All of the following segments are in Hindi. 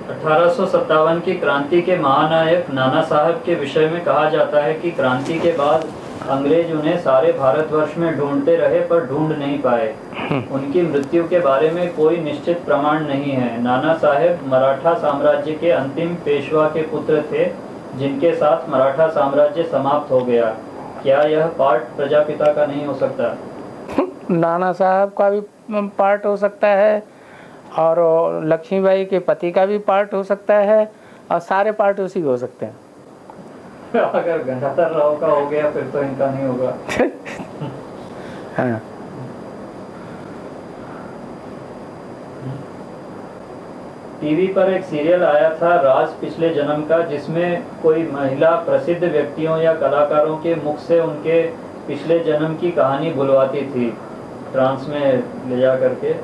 1857 की क्रांति के महानायक नाना साहब के विषय में कहा जाता है कि क्रांति के बाद अंग्रेज उन्हें सारे भारतवर्ष में ढूंढते रहे पर ढूंढ नहीं पाए। उनकी मृत्यु के बारे में कोई निश्चित प्रमाण नहीं है। नाना साहेब मराठा साम्राज्य के अंतिम पेशवा के पुत्र थे, जिनके साथ मराठा साम्राज्य समाप्त हो गया। क्या यह पार्ट प्रजापिता का नहीं हो सकता? नाना साहब का भी पार्ट हो सकता है और लक्ष्मीबाई के पति का भी पार्ट हो सकता है और सारे पार्ट उसी के हो सकते हैं। अगर गंगाधर राव का हो गया फिर तो इनका नहीं होगा। हाँ। टीवी पर एक सीरियल आया था राज पिछले जन्म का, जिसमें कोई महिला प्रसिद्ध व्यक्तियों या कलाकारों के मुख से उनके पिछले जन्म की कहानी बुलवाती थी, ट्रांस में ले जा करके,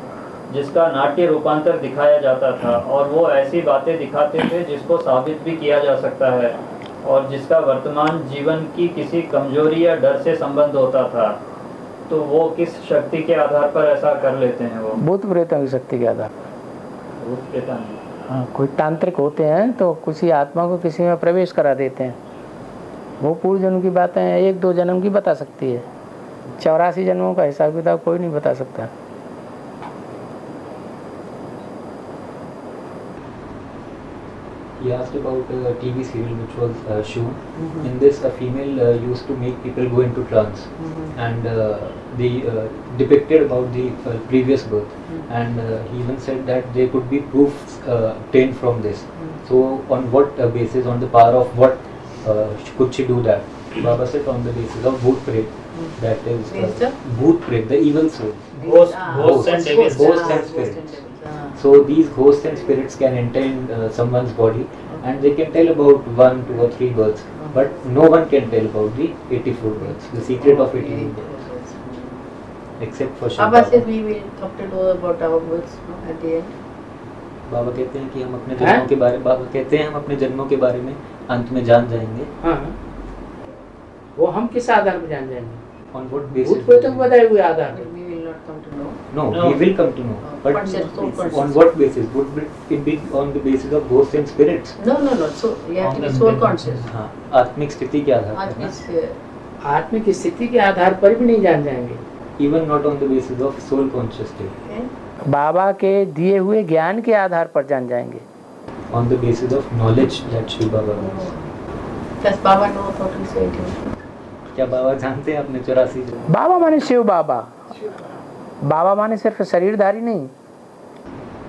जिसका नाट्य रूपांतर दिखाया जाता था। और वो ऐसी बातें दिखाते थे जिसको साबित भी किया जा सकता है और जिसका वर्तमान जीवन की किसी कमजोरी या डर से संबंध होता था। तो वो किस शक्ति के आधार पर ऐसा कर लेते हैं? वो भूत प्रेतों की शक्ति के आधार पर। भूत प्रेतों? हाँ, कोई तांत्रिक होते हैं तो किसी आत्मा को किसी में प्रवेश करा देते हैं। वो पूर्व जन्म की बातें 1-2 जन्म की बता सकती है, 84 जन्मों का हिसाब किताब कोई नहीं बता सकता। He asked about a TV serial which was shown. In this, a female used to make people go into trance, and they depicted about the previous birth, and he even said that there could be proofs obtained from this. So, on what basis, on the power of what could she do that? Baba said on the basis of Bhoot Pret, that is Bhoot Pret, the evil soul. Ghosts and devils. Ghosts and spirits. So these ghosts and spirits can enter in someone's body, and they can tell about 1, 2 or 3 births, but no one can tell about the 84 births, the secret of 84 births, except for Shiv Baba says Baba. we will come to know about our births at the end. बाबा कहते हैं कि हम अपने जन्मों के बारे बाबा कहते हैं हम अपने जन्मों के बारे में अंत में जान जाएंगे। हाँ, वो हम किस आधार पर जान जाएंगे? On what basis? भूत प्रेतों को बताए हुए आधार पर। We will not come to know. No, No. we will come to know. But Conscious. on what basis? Would it be on the basis of ghosts and spirits? No. So you have to be soul conscious. हाँ, आत्मिक स्थिति के आधार पर ना? Atmic, आत्मिक स्थिति के आधार पर भी नहीं जान जाएंगे। Even not on the basis of soul conscious state. okay. बाबा के दिए हुए ज्ञान के आधार पर जान जाएंगे। On the basis of knowledge that Shiv Baba knows. Does Baba know about his 18? क्या बाबा जानते हैं अपने 84 जन्म? बाबा माने शिव बाबा। बाबा माने सिर्फ शरीरधारी नहीं।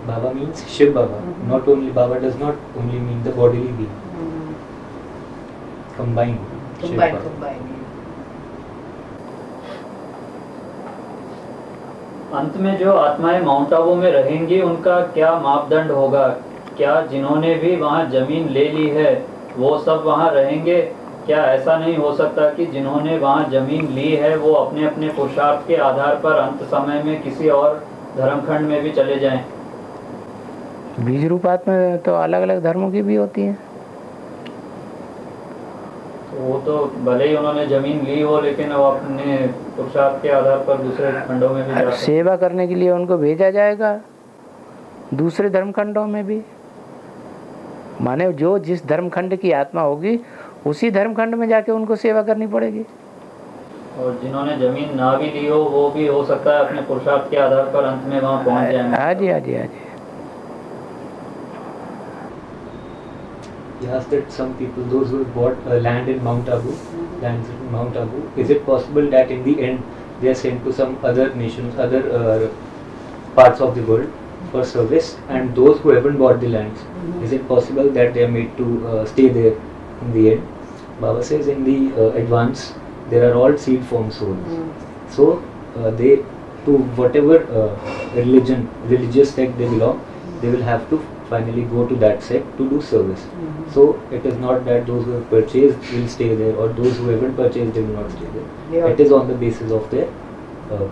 Baba means Shiv Baba. Not only Baba does not only mean the bodily being. Combined. Shiv Baba. Combine. अंत में जो आत्माएं माउंट आबू में रहेंगी उनका क्या मापदंड होगा? क्या जिन्होंने भी वहां जमीन ले ली है वो सब वहां रहेंगे? क्या ऐसा नहीं हो सकता कि जिन्होंने वहां जमीन ली है वो अपने अपने पुरुषार्थ के आधार पर अंत समय में किसी और धर्मखंड में भी चले जाएं? बीज रूप आत्मा तो अलग अलग धर्मों की भी होती है। वो तो भले ही उन्होंने जमीन ली हो लेकिन वो अपने पुरुषार्थ के आधार पर दूसरे खंडों में भी जा सकते हैं। सेवा करने के लिए उनको भेजा जाएगा दूसरे धर्मखंडों में भी। माने जो जिस धर्मखंड की आत्मा होगी उसी धर्मखंड में जाके उनको सेवा करनी पड़ेगी। और जिन्होंने जमीन ना भी ली हो वो भी हो सकता है अपने पुरुषार्थ के आधार पर अंत में वहां पहुंच जाएंगे। हाँ जी, हाँ जी, हाँ जी। He asked that some people, those who bought land in Mount Abu, lands in Mount Abu, is it possible that in the end they are sent to some other nations, other parts of the world for service, and those who haven't bought the lands, is it possible that they are made to stay there in the end? Baba says in the advance there are all seed form souls. So they, to whatever religious sect they belong, they will have to finally go to that sect to do service. So it is not that those who have purchased will stay there or those who haven't purchased they will not stay there. It is on the basis of their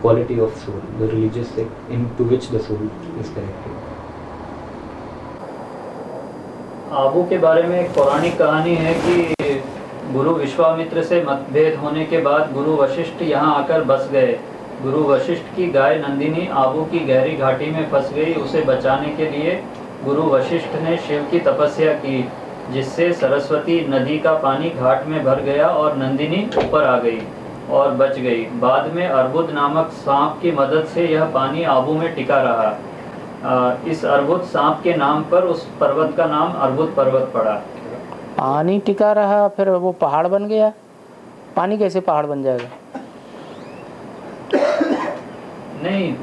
quality of soul, the religious sect into which the soul is connected. Abu के बारे में एक पौराणिक कहानी है कि गुरु विश्वामित्र से मतभेद होने के बाद गुरु वशिष्ठ यहाँ आकर बस गए। गुरु वशिष्ठ की गाय नंदिनी आबू की गहरी घाटी में फंस गई। उसे बचाने के लिए गुरु वशिष्ठ ने शिव की तपस्या की, जिससे सरस्वती नदी का पानी घाट में भर गया और नंदिनी ऊपर आ गई और बच गई। बाद में अर्बुद नामक सांप की मदद से यह पानी आबू में टिका रहा। इस अर्बुद सांप के नाम पर उस पर्वत का नाम अर्बुद पर्वत पड़ा। पानी टिका रहा, फिर वो पहाड़ बन गया। पानी कैसे पहाड़ बन जाएगा? नहीं,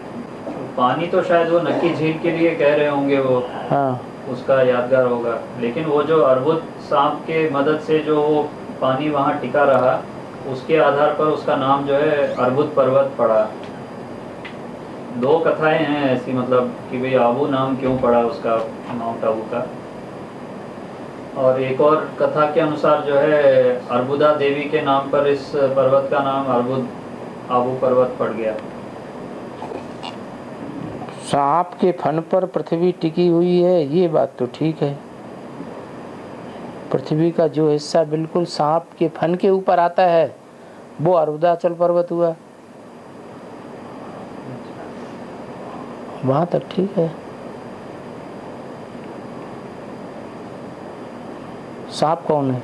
पानी तो शायद वो नक्की झील के लिए कह रहे होंगे, वो हाँ, उसका यादगार होगा। लेकिन वो जो अर्बुद सांप के मदद से जो वो पानी वहाँ टिका रहा, उसके आधार पर उसका नाम जो है अर्बुद पर्वत पड़ा। दो कथाएं हैं ऐसी, मतलब कि भाई आबू नाम क्यों पड़ा उसका, माउंट आबू का। और एक और कथा के अनुसार जो है अर्बुदा देवी के नाम पर इस पर्वत का नाम अर्बुद आबू पर्वत पड़ गया। सांप के फन पर पृथ्वी टिकी हुई है, ये बात तो ठीक है। पृथ्वी का जो हिस्सा बिल्कुल सांप के फन के ऊपर आता है वो अर्बुदाचल पर्वत हुआ, वहां तक ठीक है। सांप कौन है?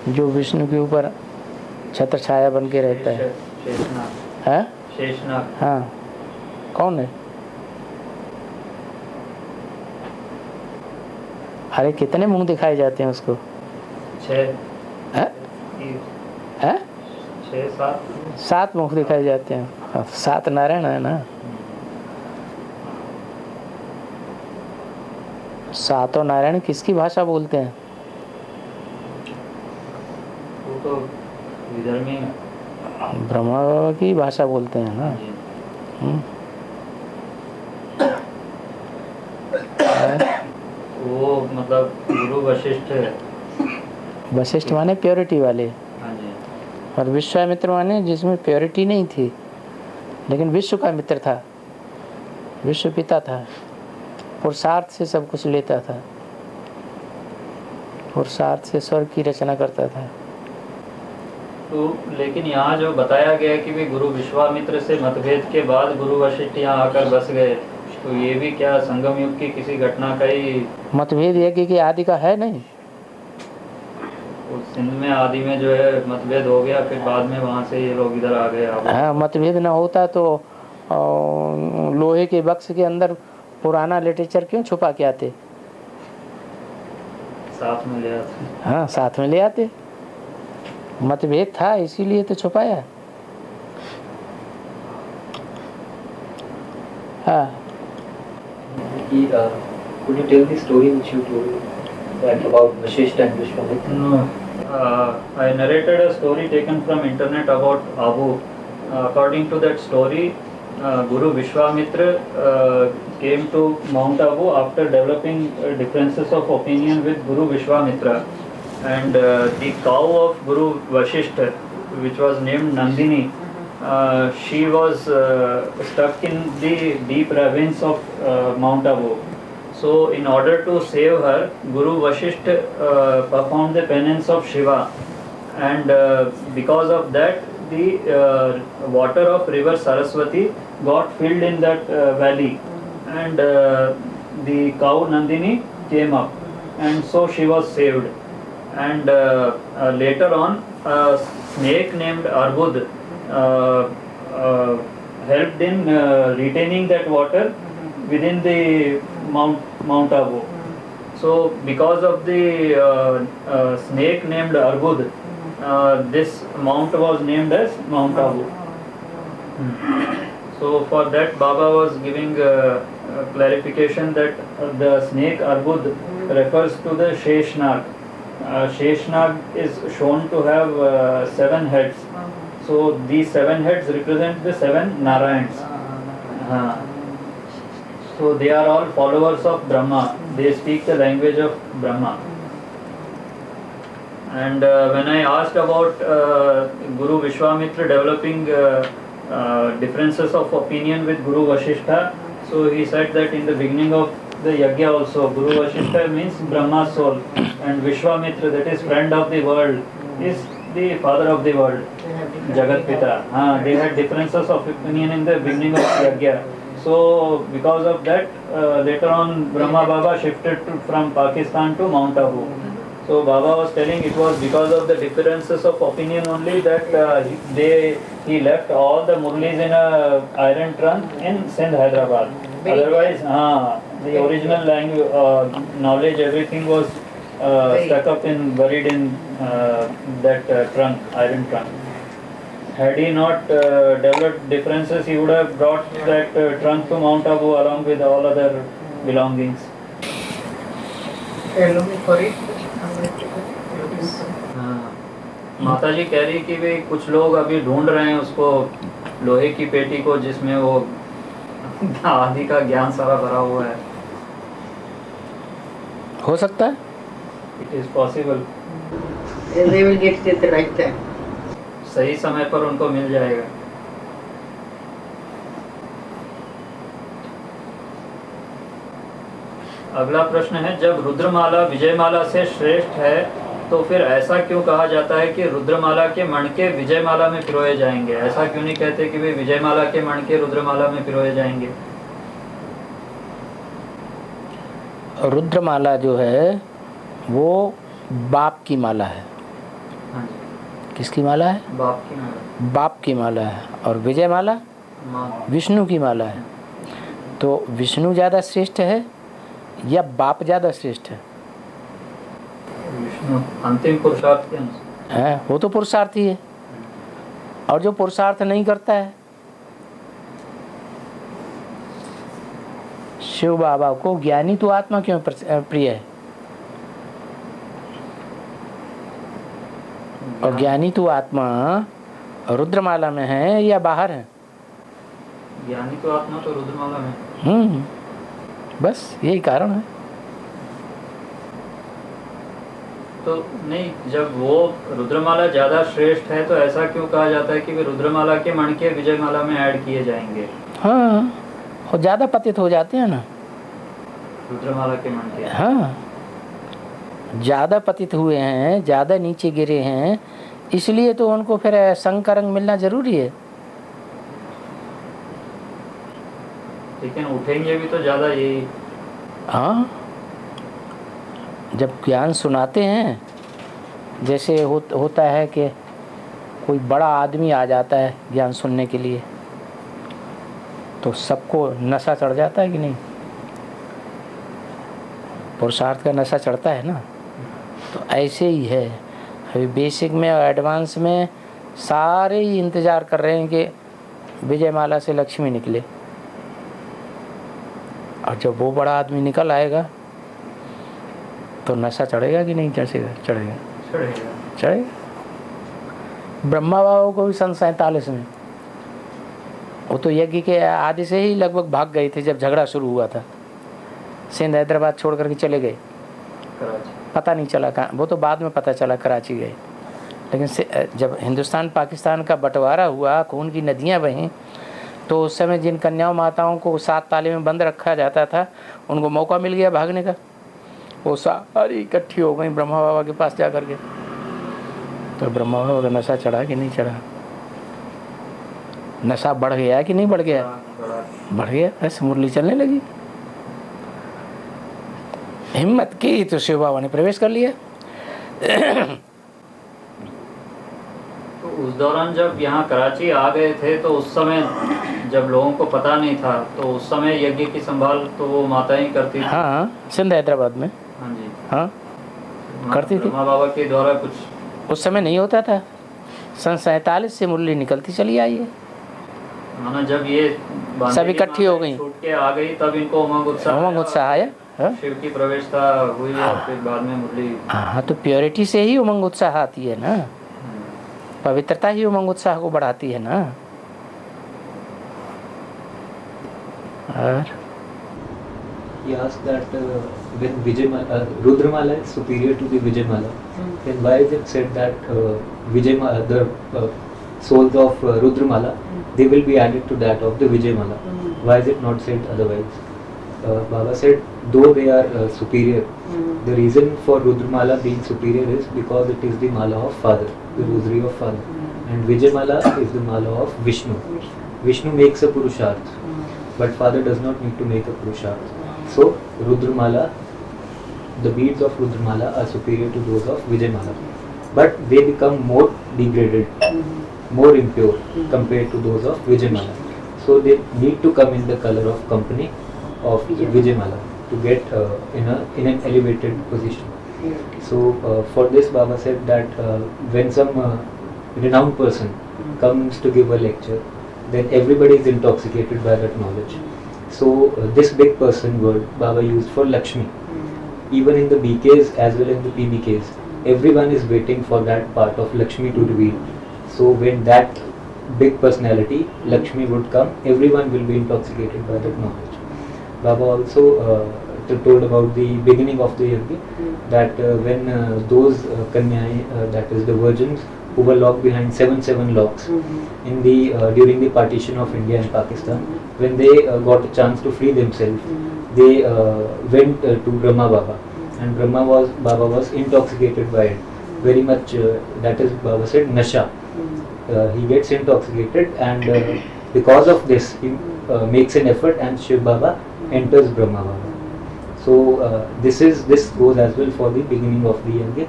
जो विष्णु के ऊपर छत्र छाया बन के रहता है। शेषनाग। है? शेषनाग। हाँ, कौन है? अरे कितने मुंह दिखाए जाते हैं उसको? 6 है? है? 6-7 7 मुख दिखाए जाते हैं। 7 नारायण है ना। 7 नारायण किसकी भाषा बोलते हैं? वो तो विधर्मी ब्रह्मा बाबा की भाषा बोलते हैं ना। वो मतलब गुरु वशिष्ठ है। वशिष्ठ माने प्योरिटी वाले, हाँ जी। और विश्वामित्र माने जिसमें प्योरिटी नहीं थी लेकिन विश्व का मित्र था, विश्व पिता था, पुरुषार्थ से सब कुछ लेता था, पुरुषार्थ से स्वर्ग की रचना करता था। तो लेकिन यहाँ जो बताया गया कि भी गुरु विश्वामित्र से मतभेद के बाद गुरु वशिष्ठ यहाँ आकर बस गए, तो ये भी क्या संगम युग की किसी घटना का ही? मतभेद यज्ञ के आदि का है नहीं। सिंध में आदि में जो है मतभेद हो गया, फिर बाद में वहाँ से ये लोग इधर आ गए। हाँ, मतभेद न होता तो लोहे के बक्स के अंदर पुराना लिटरेचर क्यों छुपा के आते? साथ में ले आते। हाँ, साथ में ले आते। मतभेद था इसीलिए तो छुपाया। हाँ। Could you tell the story which you told that about Vashishta and Vishwamitra? No, I narrated a story taken from internet about Abu. According to that story, Guru Vishwamitra came to Mount Abu after developing differences of opinion with Guru Vishwamitra, and the cow of Guru Vashishta, which was named Nandini, she was stuck in the deep ravines of Mount Abu. So in order to save her, Guru Vashishta performed the penance of Shiva, and because of that the water of river Saraswati got filled in that valley, and the cow Nandini came up, and so she was saved. And later on, a snake named Arbud helped in retaining that water within the Mount Abu. So because of the snake named Arbud, this mount was named as Mount Abu. So for that Baba was giving clarification that the snake Arbud refers to the Sheshnag. Sheshnag is shown to have 7 heads. So these 7 heads represent the 7 Narayans. So they are all followers of Brahma. They speak the language of Brahma. And when I asked about Guru Vishwamitra developing differences of opinion with Guru Vashishta, so he said that in the beginning of the yajna also, Guru Vashishta means Brahma's soul, and Vishwamitra, that is friend of the world, is the father of the world. Jagat Pita. They had differences of opinion in the beginning of Yagya. So because of that, later on Brahma Baba shifted from Pakistan to Mount Abu. So Baba was telling it was because of the differences of opinion only that he left all the Murlis in a iron trunk in Sindh, Hyderabad. Otherwise, the original language, knowledge, everything was stuck up in, buried in that trunk, iron trunk. Had he not developed differences, he would have brought that trunk to Mount Abu along with all other belongings. माता जी कह रही कि भाई कुछ लोग अभी ढूंढ रहे हैं उसको, लोहे की पेटी को जिसमें वो आदि का ज्ञान सारा भरा हुआ है. हो सकता है. It is possible. They will get it at the right time. सही समय पर उनको मिल जाएगा. अगला प्रश्न है, जब रुद्रमाला विजयमाला से श्रेष्ठ है तो फिर ऐसा क्यों कहा जाता है कि रुद्रमाला के मणके विजयमाला में पिरोए जाएंगे? ऐसा क्यों नहीं कहते कि भाई विजयमाला के मणके रुद्रमाला में पिरोए जाएंगे? रुद्रमाला जो है वो बाप की माला है. हाँ जी. किसकी माला है? बाप की माला. बाप की माला है. और विजयमाला विष्णु की माला है. तो विष्णु ज़्यादा श्रेष्ठ है या बाप ज़्यादा श्रेष्ठ है? विष्णु अंतिम पुरुषार्थ के अनुसार है, वो तो पुरुषार्थी है. और जो पुरुषार्थ नहीं करता है, शिव बाबा को ज्ञानी तो आत्मा क्यों प्रिय है? और ज्ञानी तो आत्मा रुद्रमाला में है या बाहर है? ज्ञानी तो आत्मा तो रुद्रमाला में. बस यही कारण है. तो नहीं, जब वो रुद्रमाला ज्यादा श्रेष्ठ है तो ऐसा क्यों कहा जाता है कि वे रुद्रमाला के मणके विजयमाला में ऐड किए जाएंगे? हाँ, और ज्यादा पतित हो जाते हैं ना रुद्रमाला के मणके. हाँ, ज्यादा पतित हुए हैं, ज्यादा नीचे गिरे हैं, इसलिए तो उनको फिर संकरंग मिलना जरूरी है. लेकिन उठेंगे भी तो ज्यादा यही. हाँ, जब ज्ञान सुनाते हैं, जैसे होता है कि कोई बड़ा आदमी आ जाता है ज्ञान सुनने के लिए, तो सबको नशा चढ़ जाता है कि नहीं? पुरुषार्थ का नशा चढ़ता है ना. तो ऐसे ही है. अभी बेसिक में और एडवांस में सारे ही इंतज़ार कर रहे हैं कि विजयमाला से लक्ष्मी निकले. और जब वो बड़ा आदमी निकल आएगा तो नशा चढ़ेगा कि नहीं चढ़ेगा? चढ़ेगा. ब्रह्मा बाबा को भी सन 47 में, वो तो यज्ञ के आदि से ही लगभग भाग गए थे जब झगड़ा शुरू हुआ था. सिंध हैदराबाद छोड़ करके चले गए. पता नहीं चला कहाँ, वो तो बाद में पता चला कराची गए. लेकिन जब हिंदुस्तान पाकिस्तान का बंटवारा हुआ, खून की नदियाँ बहीं, तो उस समय जिन कन्याओं माताओं को 7 ताले में बंद रखा जाता था, उनको मौका मिल गया भागने का. वो सारी इकट्ठी हो गई ब्रह्मा बाबा के पास जा करके. तो ब्रह्मा बाबा का नशा चढ़ा कि नहीं चढ़ा? नशा बढ़ गया कि नहीं बढ़ गया? बढ़ गया. ऐसे मुरली चलने लगी. हिम्मत की तो शिव बाबा ने प्रवेश कर लिया. तो उस दौरान जब यहाँ कराची आ गए थे तो उस समय जब लोगों को पता नहीं था, तो उस समय यज्ञ की संभाल तो वो माता ही करती थी. हाँ, सिंध हैदराबाद में. हाँ जी. हाँ, करती थी. ब्रह्मा बाबा के द्वारा कुछ उस समय नहीं होता था. सन 47 से मुरली निकलती चली आई है. माना जब ये सब इकट्ठी हो गई, छूट के आ गई, तब इनको उमंग उत्साह आया. शिव की प्रवेशता हुई और फिर बाद में मुरली. हाँ, तो प्योरिटी से ही उमंग उत्साह आती है ना. पवित्रता ही उमंग उत्साह को बढ़ाती है ना. और He asked that when Vijayamala, Rudramala is superior to the Vijayamala, then why is it said that Vijayamala, the souls of Rudramala, they will be added to that of the Vijayamala? Why is it not said otherwise? Baba said, though they are superior, the reason for Rudramala being superior is because it is the mala of Father, the rosary of Father. and Vijayamala is the mala of Vishnu. Vishnu makes a Purusharth, but Father does not need to make a Purusharth. So Rudramala, the beads of Rudramala are superior to those of Vijayamala, but they become more degraded, more impure compared to those of Vijayamala. So they need to come in the color of company of Vijayamala to get in an elevated position. So for this Baba said that when some renowned person comes to give a lecture, then everybody is intoxicated by that knowledge. So this big person word Baba used for Lakshmi. Even in the BKs as well as the PBKs, everyone is waiting for that part of Lakshmi to reveal. So when that big personality, Lakshmi, would come, everyone will be intoxicated by that knowledge. Baba also told about the beginning of the yajna, that when those kanyai, that is the virgins who were locked behind seven locks in the during the partition of India and Pakistan, when they got a chance to free themselves, they went to Brahma Baba, and Baba was intoxicated by it very much. That is, Baba said, nasha. He gets intoxicated, and because of this he makes an effort, and Shiv Baba enters Brahma Baba. So this goes as well for the beginning of the yajna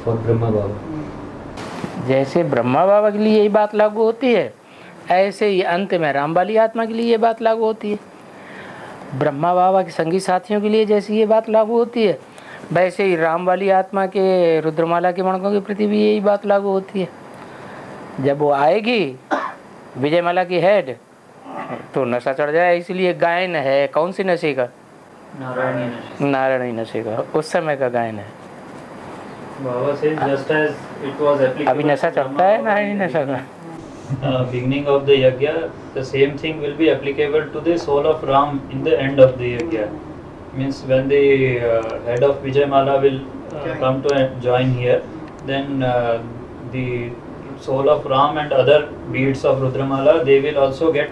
for Brahma Baba. जैसे ब्रह्मा बाबा के लिए यही बात लागू होती है, ऐसे ही अंत में राम वाली आत्मा के लिए ये बात लागू होती है। ब्रह्मा बाबा के संगी साथियों के लिए जैसे ये बात लागू होती है, वैसे ही राम वाली आत्मा के रुद्रमाला के मणकों के प्रति भी यही बात लागू होती है। जब वो आएगी विजयमाला की हेड, तो नशा चढ़ जाए, इसलिए गायन है कौन सी नशे का? नारायणी नशे का, उस समय का गायन है। Baba says just as it was applicable. अभी नशा चढ़ता है नारायणी नशा का। Beginning of the yajna, the same thing will be applicable to the soul of Ram in the end of the yajna. Means when the head of Vijayamala will come to join here, then the soul of Ram and other beads of Rudramala, they will also get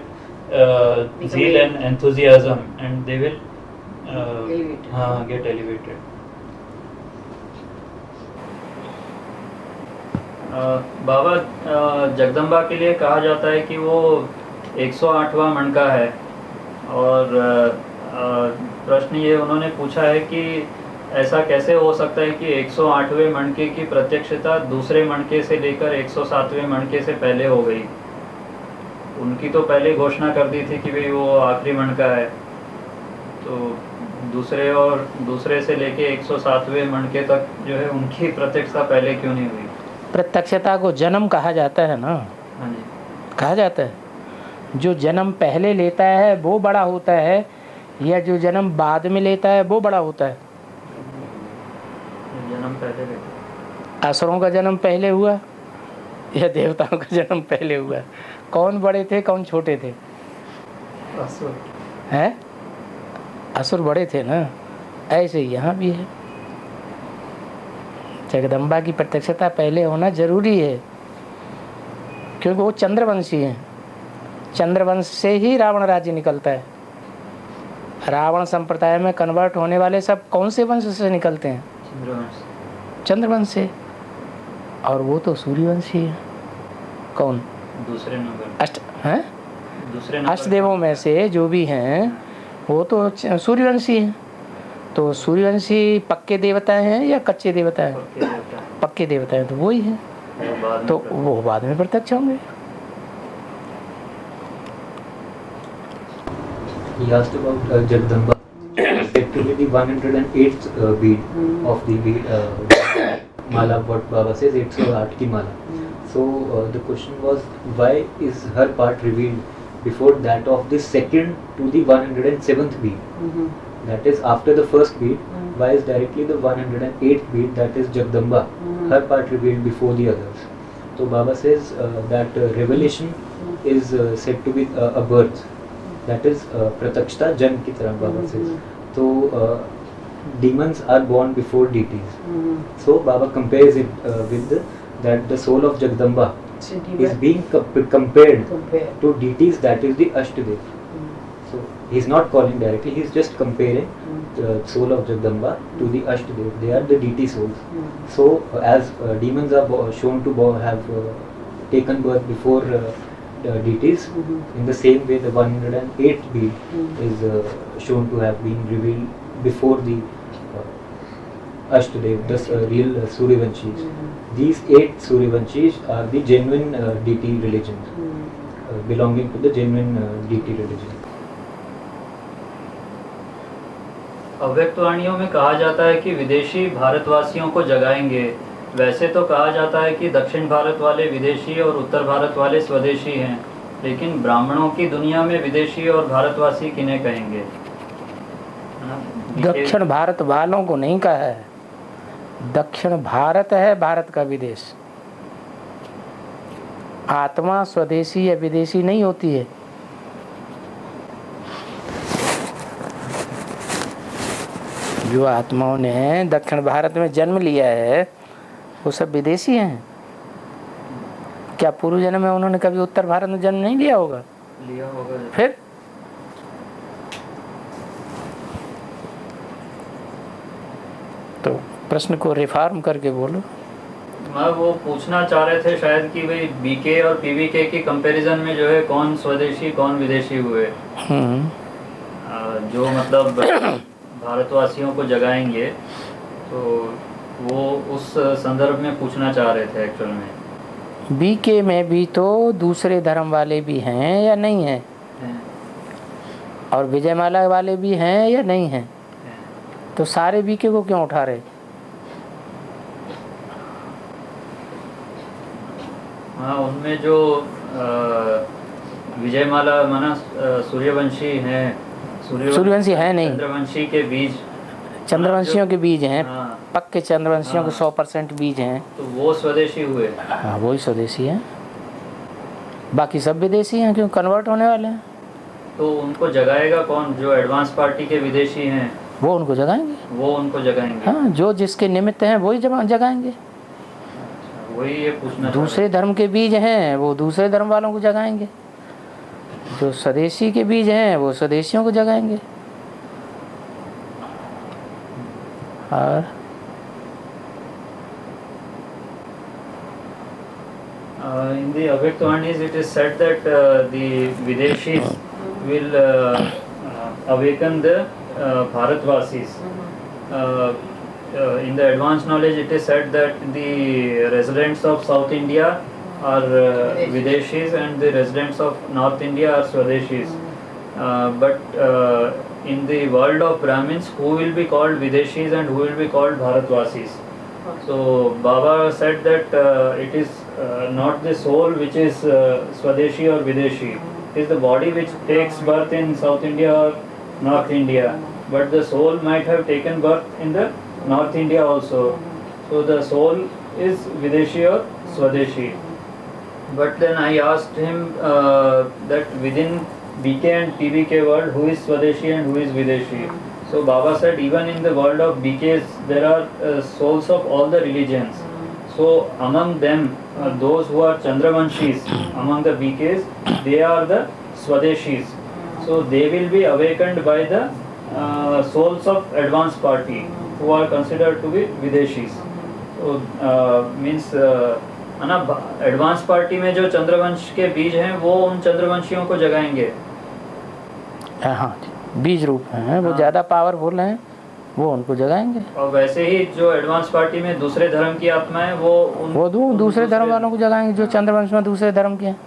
zeal and enthusiasm, and they will get elevated. बाबा जगदम्बा के लिए कहा जाता है कि वो 108वां मणका है, और प्रश्न ये उन्होंने पूछा है कि ऐसा कैसे हो सकता है कि 108वें मणके की प्रत्यक्षता दूसरे मणके से लेकर 107वें मणके से पहले हो गई। उनकी तो पहले घोषणा कर दी थी कि भाई वो आखिरी मणका है, तो दूसरे से लेके 107वें मणके तक जो है उनकी प्रत्यक्षता पहले क्यों नहीं हुई? प्रत्यक्षता को जन्म कहा जाता है ना। हाँ जी, कहा जाता है जो जन्म पहले लेता है वो बड़ा होता है, या जो जन्म बाद में लेता है वो बड़ा होता है? जन्म पहले लेता। असुरों का जन्म पहले हुआ या देवताओं का जन्म पहले हुआ? कौन बड़े थे कौन छोटे थे? असुर हैं? असुर बड़े थे ना। ऐसे यहाँ भी है, जगदम्बा की प्रत्यक्षता पहले होना जरूरी है, क्योंकि वो चंद्रवंशी हैं। चंद्रवंश से ही रावण राज्य निकलता है। रावण संप्रदाय में कन्वर्ट होने वाले सब कौन से वंश से निकलते हैं? चंद्रवंश से। और वो तो सूर्यवंशी है। कौन? दूसरे नंबर दूसरे अष्टदेवों में से जो भी हैं वो तो सूर्यवंशी हैं। तो सूर्यवंशी पक्के देवता हैं या कच्चे देवता हैं? पक्के देवता हैं, तो वही है, तो वो बाद में प्रत्यक्ष होंगे। He asked about Jagdamba. Actually, the 108th bead of the bead mala, what Baba says, 108 ki mala. So the question was, why is her part revealed before that of the second to the 107th bead? That is after the first bead. Why is directly the 108th bead, that is Jagdamba, her part revealed before the others? So Baba says that revelation is said to be a birth. That is pratakshta janm ki tarah, Baba says. So demons are born before deities. So Baba compares it with that the soul of Jagdamba is being compared to deities, that is the Ashtadev. So he is not calling directly, he is just comparing the soul of Jagdamba to the Ashtadev. They are the deity souls. So as demons are shown to have taken birth before the deities. In the same way, the 108th bead is shown to have been revealed before the Ashtadev, the real Suryavanshis. These 8 Suryavanshis are the genuine deity religion, belonging to the genuine deity religion. अव्यक्तवाणियों में कहा जाता है कि विदेशी भारतवासियों को जगाएंगे। वैसे तो कहा जाता है कि दक्षिण भारत वाले विदेशी और उत्तर भारत वाले स्वदेशी हैं, लेकिन ब्राह्मणों की दुनिया में विदेशी और भारतवासी किन्हें कहेंगे? दक्षिण भारत वालों को नहीं कहा है, दक्षिण भारत है भारत का विदेश। आत्मा स्वदेशी या विदेशी नहीं होती है। जो आत्माओं ने दक्षिण भारत में जन्म लिया है वो सब विदेशी हैं। क्या पूर्व जन्म में उन्होंने कभी उत्तर भारत में जन्म नहीं लिया होगा? लिया होगा। फिर तो प्रश्न को रिफॉर्म करके बोलो। मैं वो पूछना चाह रहे थे शायद कि भाई बीके और पीवीके की कंपैरिजन में जो है कौन स्वदेशी कौन विदेशी हुए, जो मतलब भारतवासियों को जगाएंगे, तो वो उस संदर्भ में पूछना चाह रहे थे एक्चुअल में। बीके में भी तो दूसरे धर्म वाले भी हैं या नहीं हैं? और विजयमाला वाले भी हैं या नहीं हैं? तो सारे बीके को क्यों उठा रहे? हाँ, उनमें जो विजयमाला माना सूर्यवंशी हैं, सूर्यवंशी है नहीं, चंद्रवंशी के बीज, चंद्रवंशियों के बीज हैं। हाँ, पक्के चंद्रवंशियों के 100% बीज हैं, तो वो स्वदेशी हुए। हाँ वही स्वदेशी हैं। बाकी सब विदेशी हैं, क्यों कन्वर्ट होने वाले हैं। तो उनको जगाएगा कौन? जो एडवांस पार्टी के विदेशी हैं वो उनको जगाएंगे। वो उनको जगाएंगे। हाँ, जो जिसके निमित्त हैं वही जगाएंगे। वही ये पूछना, दूसरे धर्म के बीज हैं वो दूसरे धर्म वालों को जगाएंगे, जो स्वदेशी के बीज हैं वो स्वदेशियों को जगाएंगे। और in the Avyaktawanis it is said that the Videshis will awaken the Bharatvasis. In the advanced knowledge it is said that the residents of South India are Videshis and the residents of North India are Swadeshis. But in the world of Brahmins, who will be called Videshis and who will be called Bharatvasis? So Baba said that it is not the soul which is Swadeshi or Videshi. It is the body which takes birth in South India or North India. But the soul might have taken birth in the North India also. So the soul is Videshi or Swadeshi. But then I asked him that within BK and PBK world, who is Swadeshi and who is Videshi? So Baba said even in the world of BKs there are souls of all the religions. So among them, those who are Chandravanshis, among the BKs, they are the Swadeshis. So they will be awakened by the souls of advanced party, who are considered to be Videshis. So means है ना, एडवांस पार्टी में जो चंद्रवंश के बीज हैं वो उन चंद्रवंशियों को जगाएंगे। हाँ, बीज रूप हैं वो, ज़्यादा पावरफुल हैं, वो उनको जगाएंगे। और वैसे ही जो एडवांस पार्टी में दूसरे धर्म की आत्माएं वो दूसरे धर्म वालों को जगाएंगे, जो चंद्रवंश में दूसरे धर्म के हैं।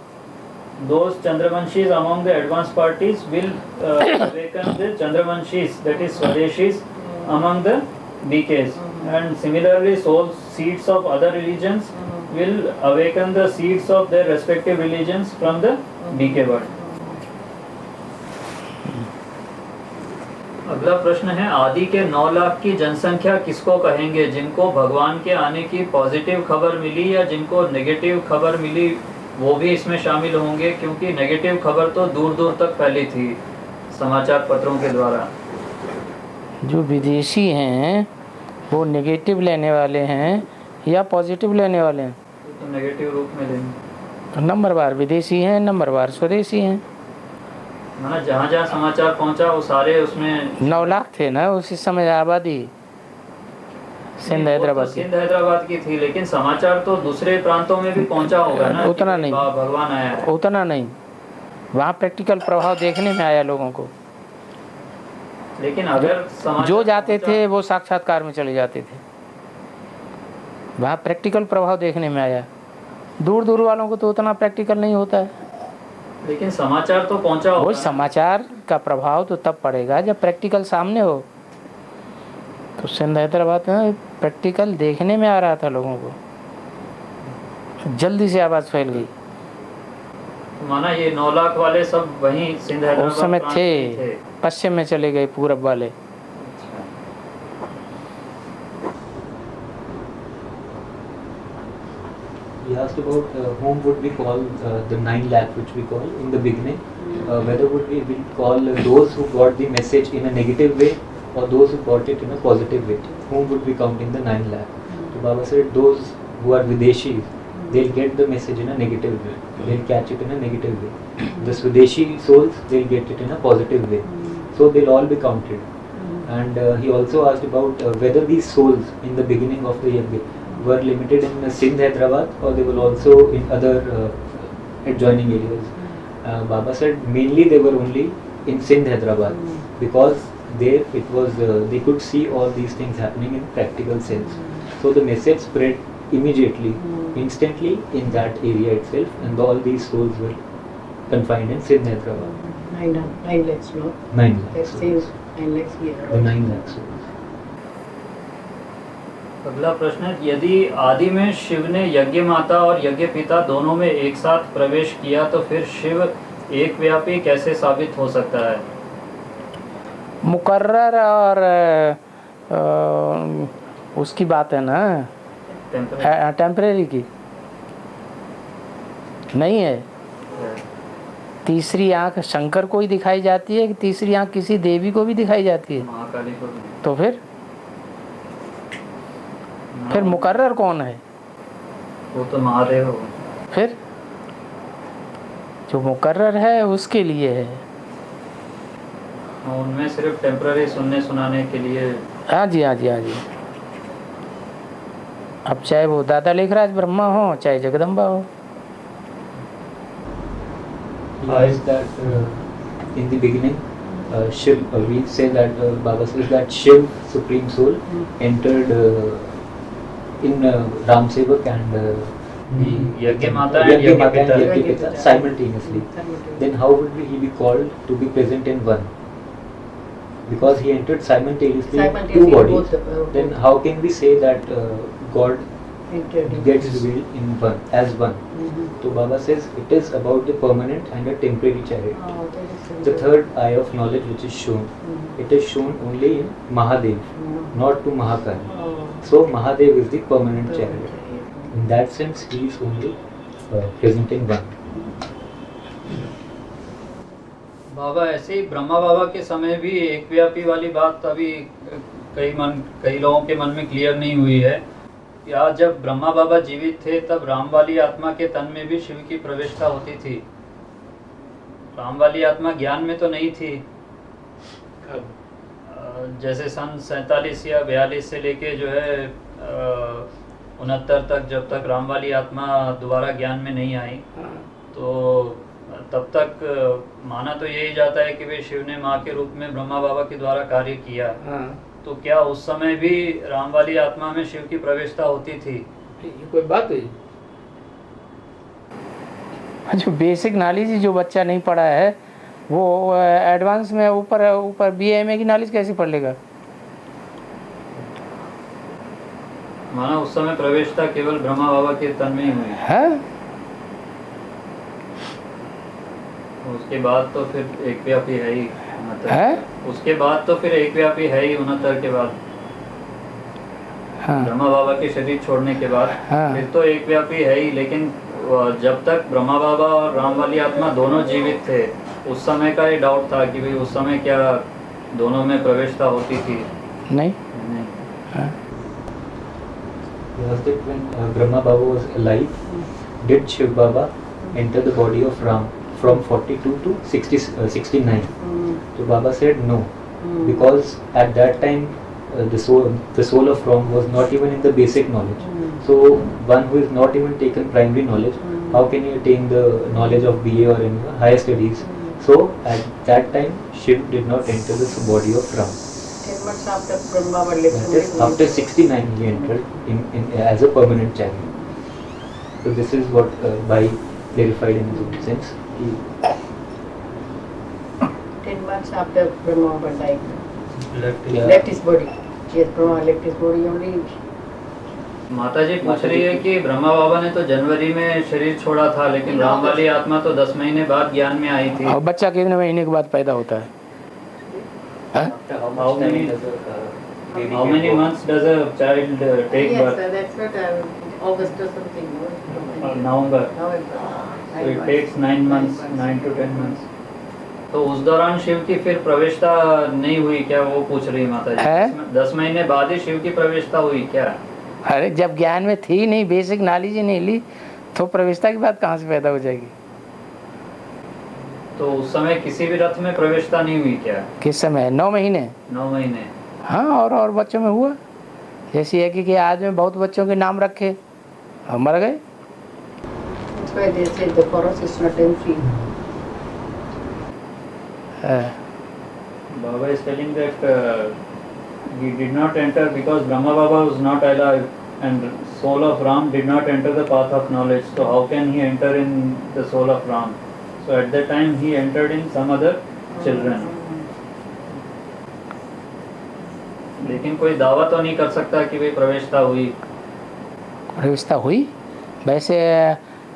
Those Chandravanshis among the advanced parties will awaken the Chandravanshis, that is Swadeshis, among the BKs. And similarly, souls, seeds of other religions will awaken the seeds of their respective religions from the BK world. अगला प्रश्न है, आदि के 9 लाख की जनसंख्या किसको कहेंगे? जिनको भगवान के आने की पॉजिटिव खबर मिली या जिनको नेगेटिव खबर मिली वो भी इसमें शामिल होंगे? क्योंकि नेगेटिव खबर तो दूर दूर तक फैली थी समाचार पत्रों के द्वारा। जो विदेशी हैं वो नेगेटिव लेने वाले हैं या पॉजिटिव लेने वाले हैं? तो नेगेटिव रूप में लेंगे। तो नंबरवार विदेशी हैं, नंबरवार स्वदेशी हैं। मतलब जहाँ जहाँ समाचार पहुँचा वो सारे उसमें 9 लाख थे ना उसी समय आबादी, सिंध हैदराबाद की। सिंध हैदराबाद की थी, लेकिन समाचार तो दूसरे प्रांतों में भी पहुंचा होगा ना। उतना नहीं, भगवान आया है। उतना नहीं, वहाँ प्रैक्टिकल प्रभाव देखने में आया लोगों को। लेकिन अगर जो जाते थे वो साक्षात्कार में चले जाते थे, वहाँ प्रैक्टिकल प्रभाव देखने में आया। दूर दूर वालों को तो उतना प्रैक्टिकल नहीं होता है। लेकिन समाचार तो पहुंचा होगा। वो समाचार का प्रभाव तो तब पड़ेगा जब प्रैक्टिकल सामने हो। तो सिंध हैदराबाद में प्रैक्टिकल देखने में आ रहा था लोगों को, जल्दी से आवाज़ फैल गई। माना ये 9 लाख वाले सब वहीं सिंध हैदराबाद उस समय प्रांत थे, में थे। पश्चिम में चले गए पूरब वाले। He asked about whom would we call the 9 lakh which we call in the beginning. Whether would we call those who got the message in a negative way or those who got it in a positive way. Whom would we count in the 9 lakh? So Baba said those who are Videshis, they'll get the message in a negative way. They'll catch it in a negative way. The Swadeshi souls, they'll get it in a positive way. So they'll all be counted. And he also asked about whether these souls in the beginning of the yajna were limited in Sindh, Hyderabad, or they were also in other adjoining areas. Baba said mainly they were only in Sindh, Hyderabad, because there it was they could see all these things happening in practical sense. So the message spread immediately, instantly in that area itself, and all these souls were confined in Sindh, Hyderabad. 9 lakhs, no? 9 lakhs. That says 9 lakhs here. The 9 lakhs souls. अगला प्रश्न है, यदि आदि में शिव ने यज्ञ माता और यज्ञ पिता दोनों में एक साथ प्रवेश किया तो फिर शिव एक व्यापी कैसे साबित हो सकता है? मुकर्रर और उसकी बात है ना, टेम्परेरी की नहीं है। तीसरी आंख शंकर को ही दिखाई जाती है कि तीसरी आंख किसी देवी को भी दिखाई जाती है? महाकाली को भी। तो फिर मुकर्रर कौन है? वो तो महादेव हो। फिर जो मुकर्रर है उसके लिए है। उनमें सिर्फ टेम्पररी सुनने सुनाने के लिए। हाँ जी, हाँ जी, हाँ जी। अब चाहे वो दादा लेखराज ब्रह्मा हो चाहे जगदम्बा हो। Is that in the beginning Shiv, we say that Baba says that Shiv, Supreme Soul, entered in Ram Sevak and यज्ञ माता and Yajna यज्ञ Mata and पिता। Yajna Pita simultaneously. Then how would he be called to be present in one? Because he entered simultaneously two bodies. Then how can we say that God gets revealed in one, as one? So Baba says it is about the permanent and the temporary chariot. The third eye of knowledge which is shown, it is shown only in Mahadev, not to Mahakali. So Mahadev is the permanent chariot. In that sense, he is only presenting one. बाबा ऐसे ही ब्रह्मा बाबा के समय भी एक व्यापी वाली बात अभी कई लोगों के मन में क्लियर नहीं हुई है। या जब ब्रह्मा बाबा जीवित थे तब राम वाली आत्मा के तन में भी शिव की प्रवेशता होती थी। राम वाली आत्मा ज्ञान में तो नहीं थी। जैसे सन 47 या 42 से लेके जो है 69 तक, जब तक राम वाली आत्मा दोबारा ज्ञान में नहीं आई, तो तब तक माना तो यही जाता है कि वे शिव ने माँ के रूप में ब्रह्मा बाबा के द्वारा कार्य किया। तो क्या उस समय भी राम वाली आत्मा में शिव की प्रवेशता होती थी? ये कोई बात हुई? जो बेसिक नॉलेज जो बच्चा नहीं पढ़ा है वो एडवांस में ऊपर BA की नॉलेज कैसे पढ़ लेगा? माना उस समय प्रवेशता केवल ब्रह्मा बाबा के तन में ही हुई है। उसके बाद तो फिर एक व्यापी है ही है? उसके बाद तो फिर एक व्यापी है ही 69 के बाद। हाँ। ब्रह्मा बाबा के शरीर छोड़ने के बाद हाँ। फिर तो एक व्यापी है ही। लेकिन जब तक ब्रह्मा बाबा और राम वाली आत्मा दोनों जीवित थे उस समय का ये डाउट था कि भाई उस समय क्या दोनों में प्रवेशता होती थी? नहीं। हाँ। Was that when Brahma Baba was alive, did Shiv Baba enter the body of Ram from 42 to 69? So Baba said no, because at that time the soul of Ram was not even in the basic knowledge. So one who is not even taken primary knowledge, how can he attain the knowledge of BA or any higher studies? So at that time Shiv did not enter the body of Ram. 10 months after Brahma left. That is after 69 he entered in as a permanent channel. So this is what Bhai clarified in his own sense. 10 months after Brahma died. Yeah. Left his body. Yes, Brahma left his body only. माता जी पूछ रही है कि ब्रह्मा बाबा ने तो जनवरी में शरीर छोड़ा था, लेकिन राम वाली आत्मा तो 10 महीने बाद ज्ञान में आई थी। और बच्चा कितने महीने के बाद पैदा होता है? How many months does a child take Yes, birth? that's what August or something. No? November. November. So it takes 9 months, 9 to 10 months. तो उस दौरान शिव की फिर प्रवेशता नहीं हुई क्या, वो पूछ रही माता जी। 10 महीने बाद ही शिव की प्रवेशता हुई क्या? अरे जब ज्ञान में थी नहीं, बेसिक नॉलेज ही नहीं ली, तो प्रवेशता की बात कहाँ से पैदा हो जाएगी? तो उस समय किसी भी रथ में प्रवेशता नहीं हुई क्या? किस समय? 9 महीने। 9 महीने। हाँ, और बच्चों में हुआ। जैसे है कि आज में बहुत बच्चों के नाम रखे और मर गए। That's why they say the forest is not empty. Baba is telling that he did not enter because Brahma Baba was not alive and soul of Ram did not enter the path of knowledge. So how can he enter in the soul of Ram? So at that time he entered in some other children. लेकिन कोई दावा तो नहीं कर सकता कि भाई प्रवेशता हुई। प्रवेशता हुई। वैसे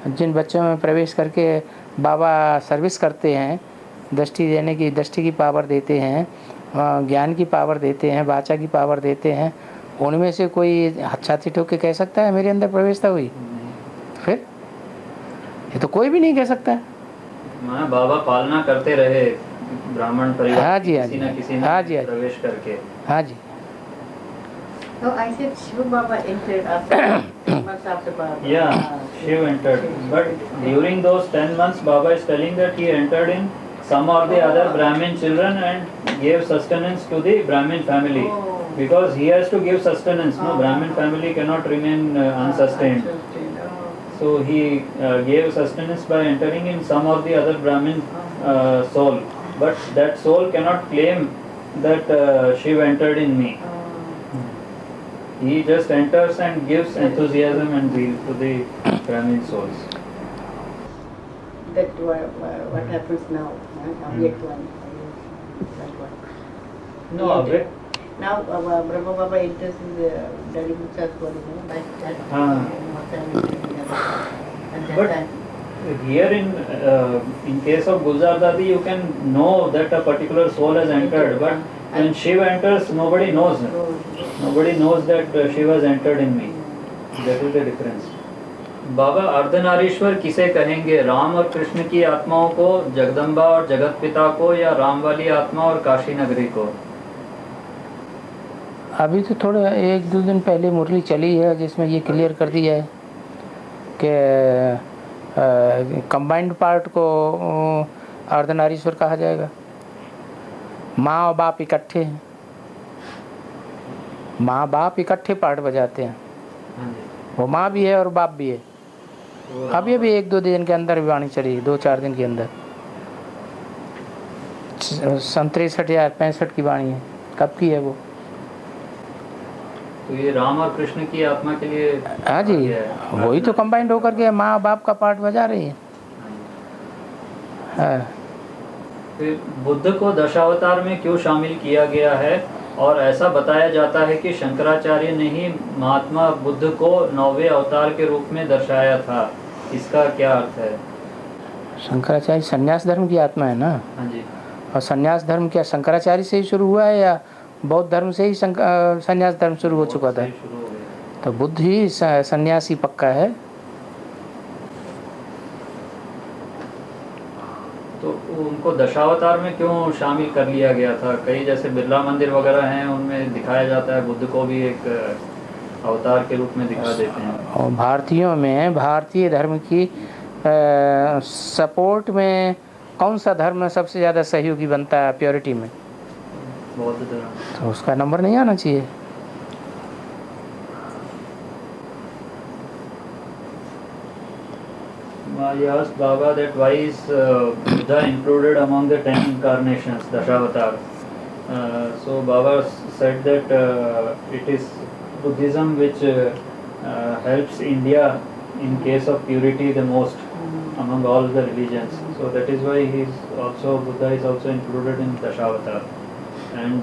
जिन बच्चों में प्रवेश करके बाबा सर्विस करते हैं, दृष्टि देने की, दृष्टि की पावर देते हैं, ज्ञान की पावर देते हैं, वाचा की पावर देते हैं, उनमें से कोई छाती ठोक के कह सकता है मेरे अंदर प्रवेशता हुई? फिर ये तो कोई भी नहीं कह सकता है। माँ बाबा पालना करते रहे ब्राह्मण परिवार। हाँ जी, हाँ किसी जी, न किसी हाँ ने जी, प्रवेश करके। हाँ जी। No, I said Shiva Baba entered after 10 months after Baba. Yeah, Shiv entered. But during those 10 months, Baba is telling that he entered in some or the other Brahmin children and gave sustenance to the Brahmin family. Oh. Because he has to give sustenance. No, Brahmin family cannot remain unsustained. Oh. So he gave sustenance by entering in some or the other Brahmin soul. But that soul cannot claim that Shiv entered in me. He just enters and gives enthusiasm and zeal to the Brahmin souls. That what happens now? Avyakt one. That one. No, Abhay. Now Brahma Baba enters in the Daddy Mucha's body. But here in case of Gulzar Dadi, you can know that a particular soul has entered. But when Shiva enters, nobody knows. Nobody knows that Shiva has entered in me. That is the difference. बाबा अर्धनारीश्वर किसे कहेंगे, राम और कृष्ण की आत्माओं को, जगदम्बा और जगत पिता को, या राम वाली आत्मा और काशी नगरी को? अभी तो थोड़े 1-2 दिन पहले मुरली चली है जिसमें ये क्लियर कर दिया है कि कंबाइंड पार्ट को अर्धनारीश्वर कहा जाएगा। माँ और बाप इकट्ठे हैं, माँ बाप इकट्ठे पार्ट बजाते हैं। वो माँ भी है और बाप भी है। अभी 1-2 दिन के अंदर वाणी चली, 2-4 दिन के अंदर 63 या 65 की वाणी है। कब की है वो? तो ये राम और कृष्ण की आत्मा के लिए। हाँ जी, वही तो कंबाइंड होकर के माँ बाप का पार्ट बजा रही है। हाँ। फिर बुद्ध को दशावतार में क्यों शामिल किया गया है? और ऐसा बताया जाता है कि शंकराचार्य ने ही महात्मा बुद्ध को 9वें अवतार के रूप में दर्शाया था। इसका क्या अर्थ है? शंकराचार्य संन्यास धर्म की आत्मा है ना। हाँ जी। और संन्यास धर्म क्या शंकराचार्य से ही शुरू हुआ है या बौद्ध धर्म से ही संन्यास धर्म शुरू हो चुका था? तो बुद्ध ही सन्यासी पक्का है। तो उनको दशावतार में क्यों शामिल कर लिया गया था? कई जैसे बिरला मंदिर वगैरह हैं उनमें दिखाया जाता है बुद्ध को भी एक अवतार के रूप में दिखा देते हैं। और भारतीयों में भारतीय धर्म की सपोर्ट में कौन सा धर्म सबसे ज़्यादा सहयोगी बनता है प्योरिटी में? बौद्ध धर्म। तो उसका नंबर नहीं आना चाहिए। I asked Baba that why is Buddha included among the 10 incarnations, Dashavatars. So Baba said that it is Buddhism which helps India in case of purity the most among all the religions. So that is why Buddha is also included in Dashavatar. And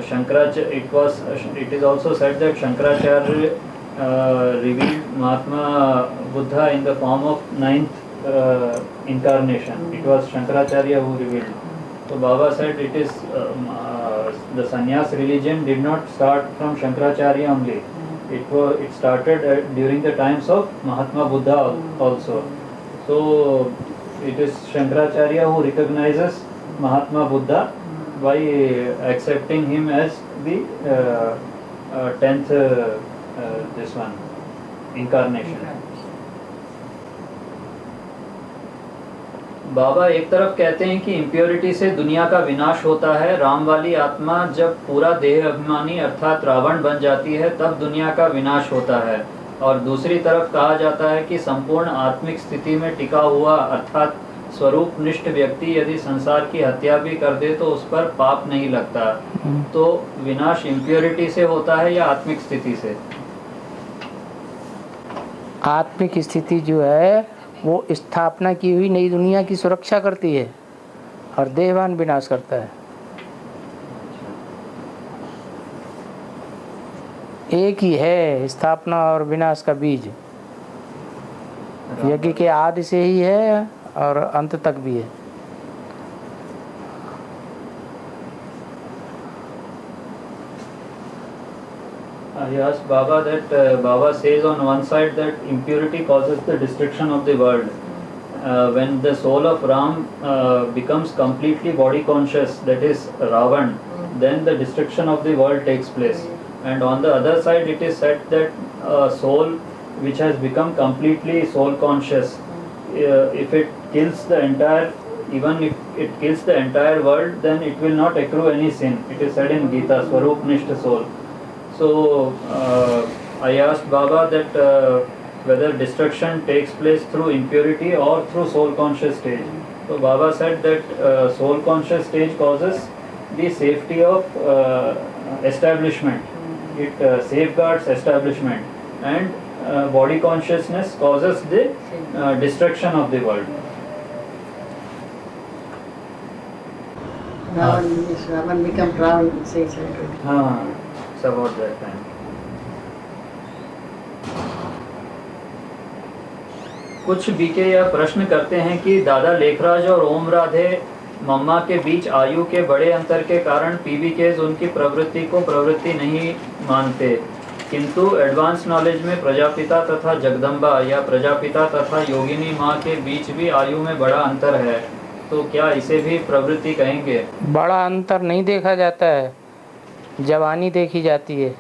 Shankaracharya, it is also said that Shankaracharya revealed Mahatma Buddha in the form of 9th incarnation. It was Shankaracharya who revealed. So Baba said it is the sannyas religion did not start from Shankaracharya only. It started during the times of Mahatma Buddha also. So it is Shankaracharya who recognizes Mahatma Buddha by accepting him as the 10th this one incarnation. बाबा एक तरफ कहते हैं कि इम्प्योरिटी से दुनिया का विनाश होता है, राम वाली आत्मा जब पूरा देह अभिमानी अर्थात रावण बन जाती है तब दुनिया का विनाश होता है, और दूसरी तरफ कहा जाता है कि संपूर्ण आत्मिक स्थिति में टिका हुआ अर्थात स्वरूप निष्ठ व्यक्ति यदि संसार की हत्या भी कर दे तो उस पर पाप नहीं लगता। तो विनाश इम्प्योरिटी से होता है या आत्मिक स्थिति से? आत्मिक स्थिति जो है वो स्थापना की हुई नई दुनिया की सुरक्षा करती है और देहवान विनाश करता है। एक ही है स्थापना और विनाश का बीज, यज्ञ के आदि से ही है और अंत तक भी है। I asked Baba that Baba says on one side that impurity causes the destruction of the world. When the soul of Ram becomes completely body conscious, that is Ravan, then the destruction of the world takes place. And on the other side, it is said that a soul which has become completely soul conscious, if it kills the entire, even if it kills the entire world, then it will not accrue any sin. It is said in Gita, Swarup Nishtha soul. So I asked Baba that whether destruction takes place through impurity or through soul conscious stage. So Baba said that soul conscious stage causes the safety of establishment. It safeguards establishment, and body consciousness causes the destruction of the world. Ravan become Ravan, says it. It's about that time. कुछ बीके यह प्रश्न करते हैं कि दादा लेखराज और ओम राधे मम्मा के बीच आयु के बड़े अंतर के कारण पीबीकेज उनकी प्रवृत्ति को प्रवृत्ति नहीं मानते, किंतु एडवांस नॉलेज में प्रजापिता तथा जगदम्बा या प्रजापिता तथा योगिनी माँ के बीच भी आयु में बड़ा अंतर है, तो क्या इसे भी प्रवृत्ति कहेंगे? बड़ा अंतर नहीं देखा जाता है, जवानी देखी जाती है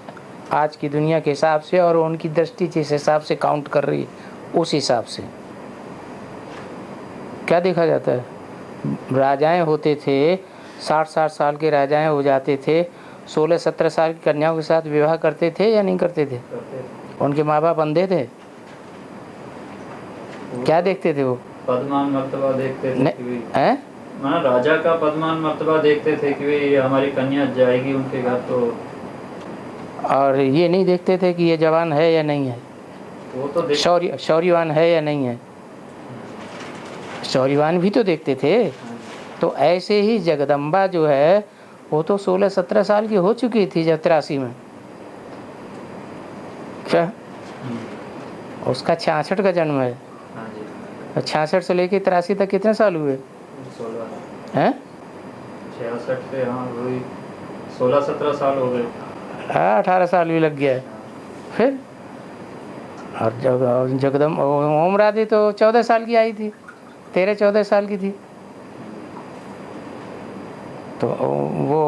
आज की दुनिया के हिसाब से, और उनकी दृष्टि जिस हिसाब से काउंट कर रही है उस हिसाब से क्या देखा जाता है। राजाएं होते थे, 60-60 साल के राजाएं हो जाते थे, 16-17 साल की कन्याओं के साथ विवाह करते थे या नहीं करते थे? उनके माँ बाप अंधे थे? क्या देखते थे वो? पदमान मर्तबा देखते थे हैं? राजा का पदमान मर्तबा देखते थे कि भाई हमारी कन्या जाएगी उनके घर, तो और ये नहीं देखते थे कि ये जवान है या नहीं है, वो तो शौर्यवान है या नहीं है। शौर्यवान भी तो देखते थे। तो ऐसे ही जगदम्बा जो है वो तो 16-17 साल की हो चुकी थी जब 83 में, क्या उसका 66 का जन्म है, 66 से लेके 83 तक कितने साल हुए हैं? 66 से हाँ वही 16-17 साल हो गए। 18 साल भी लग गया है फिर। और जगदम ओम राधे तो 14 साल की आई थी, 13-14 साल की थी, तो वो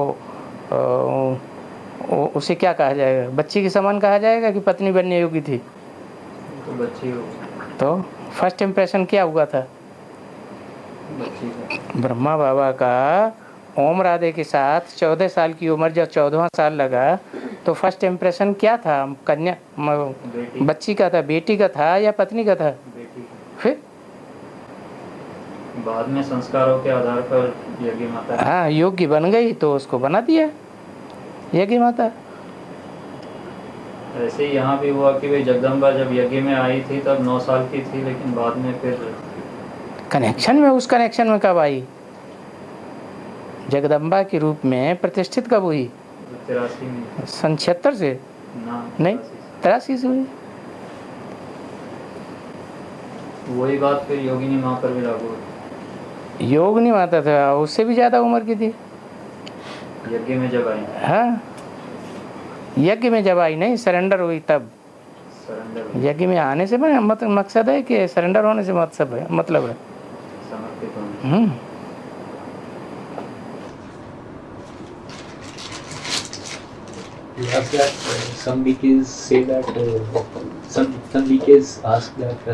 उसे क्या कहा जाएगा? बच्ची के समान कहा जाएगा कि पत्नी बनने योग्य थी? तो बच्ची हो। तो फर्स्ट इम्प्रेशन क्या हुआ था? बच्ची का। ब्रह्मा बाबा का ओम राधे के साथ 14 साल की उम्र, जब 14वां साल लगा तो फर्स्ट इम्प्रेशन क्या था? कन्या बच्ची का था, बेटी का था या पत्नी का था? बेटी। फिर बाद में संस्कारों के आधार पर यज्ञ माता, हाँ, योग्य बन गई तो उसको बना दिया यज्ञ माता। ऐसे ही यहाँ भी हुआ कि भाई जगदम्बा जब यज्ञ में आई थी तब 9 साल की थी, लेकिन बाद में फिर कनेक्शन में, उस कनेक्शन में कब आई? जगदम्बा के रूप में प्रतिष्ठित कब हुई? 83 में। सन 76 से ना, नहीं, 83 से हुई। वही बात फिर योगिनी माँ पर भी लागू हुई। योगिनी माता था, उससे भी ज्यादा उम्र की थी यज्ञ में जब आई। हाँ, यज्ञ में जब आई नहीं, सरेंडर हुई तब। सरेंडर, यज्ञ में आने से मकसद है कि सरेंडर होने से मतलब है। समर्पित होने। You have that some wikis say that some wikis ask that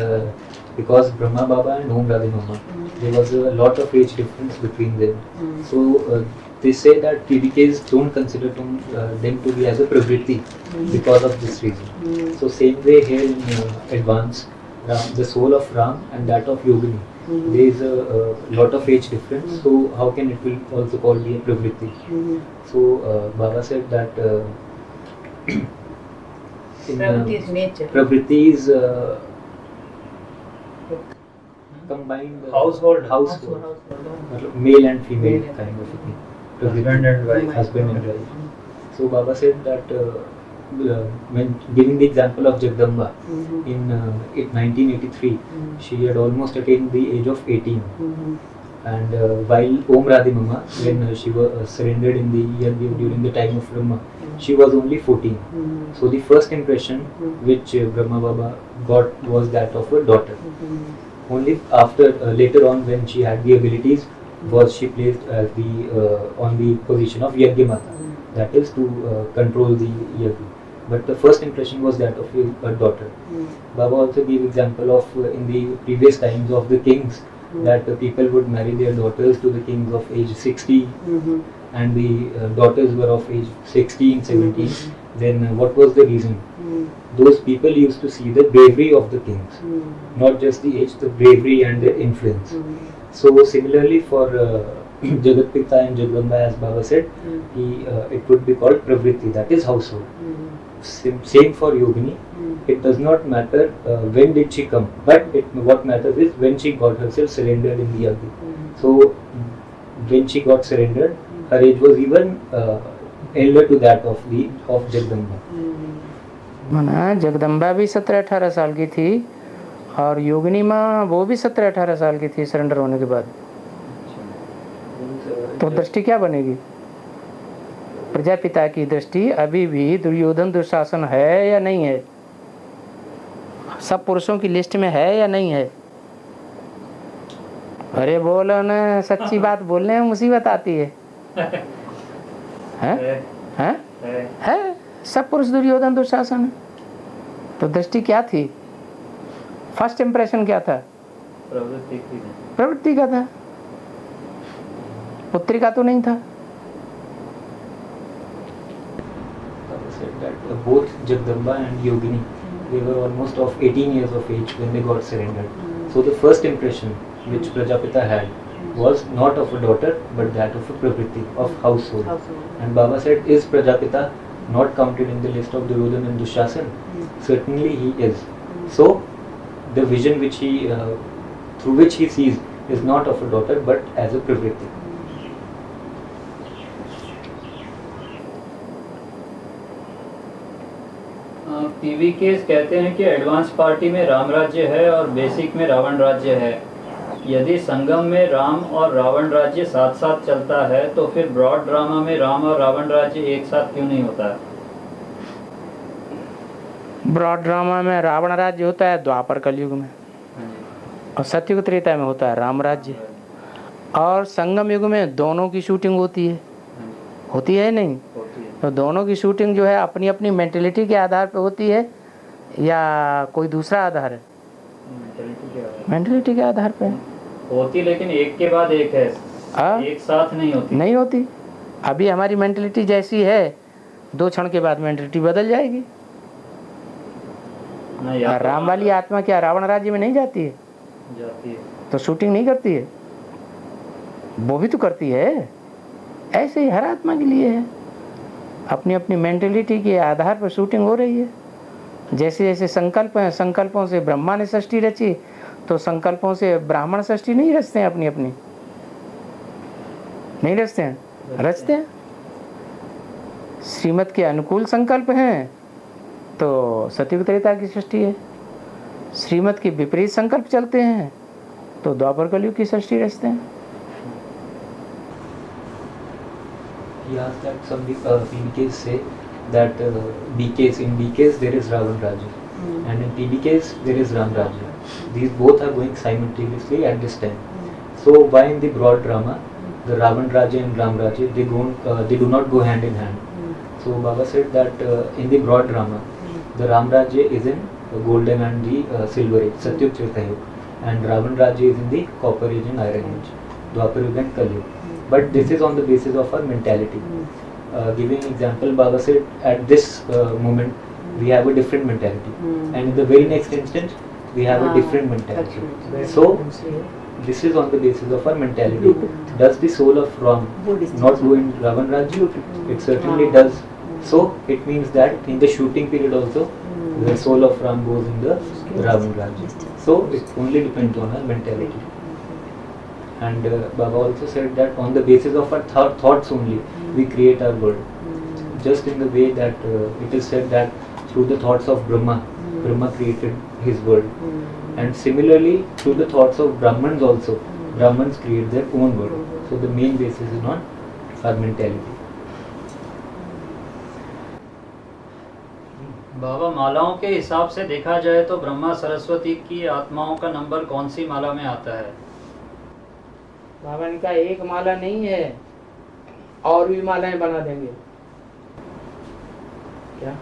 because Brahma Baba and Om Radhe Mama, there was a lot of age difference between them. So they say that PVKs don't consider them to be as a pravritti because of this reason. So same way here in advance, the soul of Ram and that of Yogini, there is a lot of age difference. So how can it will also called be a pravritti? So Baba said that Pravritti is nature. Pravritti is combined Household. मतलब male and female kind of a thing. Husband and wife. Husband and wife. So Baba said that when giving the example of Jagdamba, in 1983, she had almost attained the age of 18. And while Om Radhe Mama, when she was surrendered in the yajna during the time of Brahma, she was only 14. So the first impression which Brahma Baba got was that of a daughter. Only after later on, when she had the abilities, was she placed as the on the position of Yajna Mata, that is to control the yajna. But the first impression was that of a daughter. Baba also gave example of in the previous times of the kings, that the people would marry their daughters to the kings of age 60, and the daughters were of age 16, 17. Then what was the reason? Those people used to see the bravery of the kings, not just the age, the bravery and the influence. So similarly for Jagat Pita and Jagdamba, as Baba said, it would be called pravritti, that is household. Same for Yogini. It does not matter when did she come, but what matters is when she got herself surrendered in the yajna. So when she got surrendered, her age was even elder to that of Jagdamba. माना जगदम्बा भी 17-18 साल की थी और योगिनी माँ वो भी 17-18 साल की थी सरेंडर होने के बाद। तो दृष्टि क्या बनेगी? प्रजापिता की दृष्टि अभी भी दुर्योधन दुशासन है या नहीं है? सब पुरुषों की लिस्ट में है या नहीं है? अरे बोलो ना, सच्ची बात बोलने में मुसीबत आती है। है सब पुरुष दुर्योधन दुशासन है। तो दृष्टि क्या थी? फर्स्ट इम्प्रेशन क्या था? प्रवृत्ति का था, पुत्री का तो नहीं था। Both Jagdamba and Yogini, they were almost of 18 years of age when they got surrendered. So the first impression which Prajapita had was not of a daughter but that of a pravritti, of household. And Baba said, is Prajapita not counted in the list of Duryodhana and Dushasan? Certainly he is. So the vision which he through which he sees is not of a daughter but as a pravritti. पीवीकेस कहते हैं कि एडवांस पार्टी में राम राज्य है और बेसिक में रावण राज्य है। यदि संगम में राम और रावण राज्य साथ साथ चलता है तो फिर ब्रॉड ड्रामा में राम और रावण राज्य एक साथ क्यों नहीं होता है? ब्रॉड ड्रामा में रावण राज्य होता है द्वापर कलयुग में, और सतयुग त्रेता में होता है राम राज्य, और संगम युग में दोनों की शूटिंग होती है नहीं? तो दोनों की शूटिंग जो है अपनी अपनी मेंटेलिटी के आधार पे होती है या कोई दूसरा आधार है? मेंटेलिटी के आधार पे होती, लेकिन एक के बाद एक है। एक साथ नहीं होती। नहीं होती। अभी हमारी मेंटलिटी जैसी है, 2 क्षण के बाद मेंटलिटी बदल जाएगी। नहीं, और राम वाली आत्मा क्या रावण राज्य में नहीं जाती है? जाती है। तो शूटिंग नहीं करती है? वो भी तो करती है। ऐसे ही हर आत्मा के लिए है, अपनी अपनी मेंटलिटी के आधार पर शूटिंग हो रही है। जैसे जैसे संकल्प हैं, संकल्पों से ब्रह्मा ने सृष्टि रची, तो संकल्पों से ब्राह्मण सृष्टि नहीं रचते हैं अपनी अपनी? नहीं रचते हैं? रचते हैं। श्रीमत के अनुकूल संकल्प हैं तो सतयुग त्रेता की सृष्टि है। श्रीमत के विपरीत संकल्प चलते हैं तो द्वापर कलयुग की सृष्टि रचते हैं। He asked that some PBKs say that in BKs there is Ravan Rajya, and in PBKs there is Ram Rajya. These both are going simultaneously at this time. So why in the broad drama, the Ravan Rajya and Ram Rajya, they do not go hand in hand. So Baba said that in the broad drama, the Ram Rajya is in golden and the silver age, Satyug Treta Yuga, and Ravan Rajya is in the copper age and iron age, Dwapar Yuga and Kali Yuga. But this is on the basis of our mentality. Giving example, Baba said at this moment we have a different mentality, and in the very next instant we have a different mentality. So this is on the basis of our mentality. Does the soul of Ram not go in Ravan Rajya? It certainly does. So it means that in the shooting period also the soul of Ram goes in the Ravan Rajya. So it only depends on our mentality. And Baba also said that on the basis of our thoughts only we create our world. Just in the way that it is said that through the thoughts of Brahma created his world. And similarly through the thoughts of Brahmans also, Brahmans create their own world. So the main basis is on our mentality. बाबा, मालाओं के हिसाब से देखा जाए तो ब्रह्मा सरस्वती की आत्माओं का नंबर कौन सी माला में आता है? बाबा इनका एक माला नहीं है, और भी मालाएं बना देंगे। क्या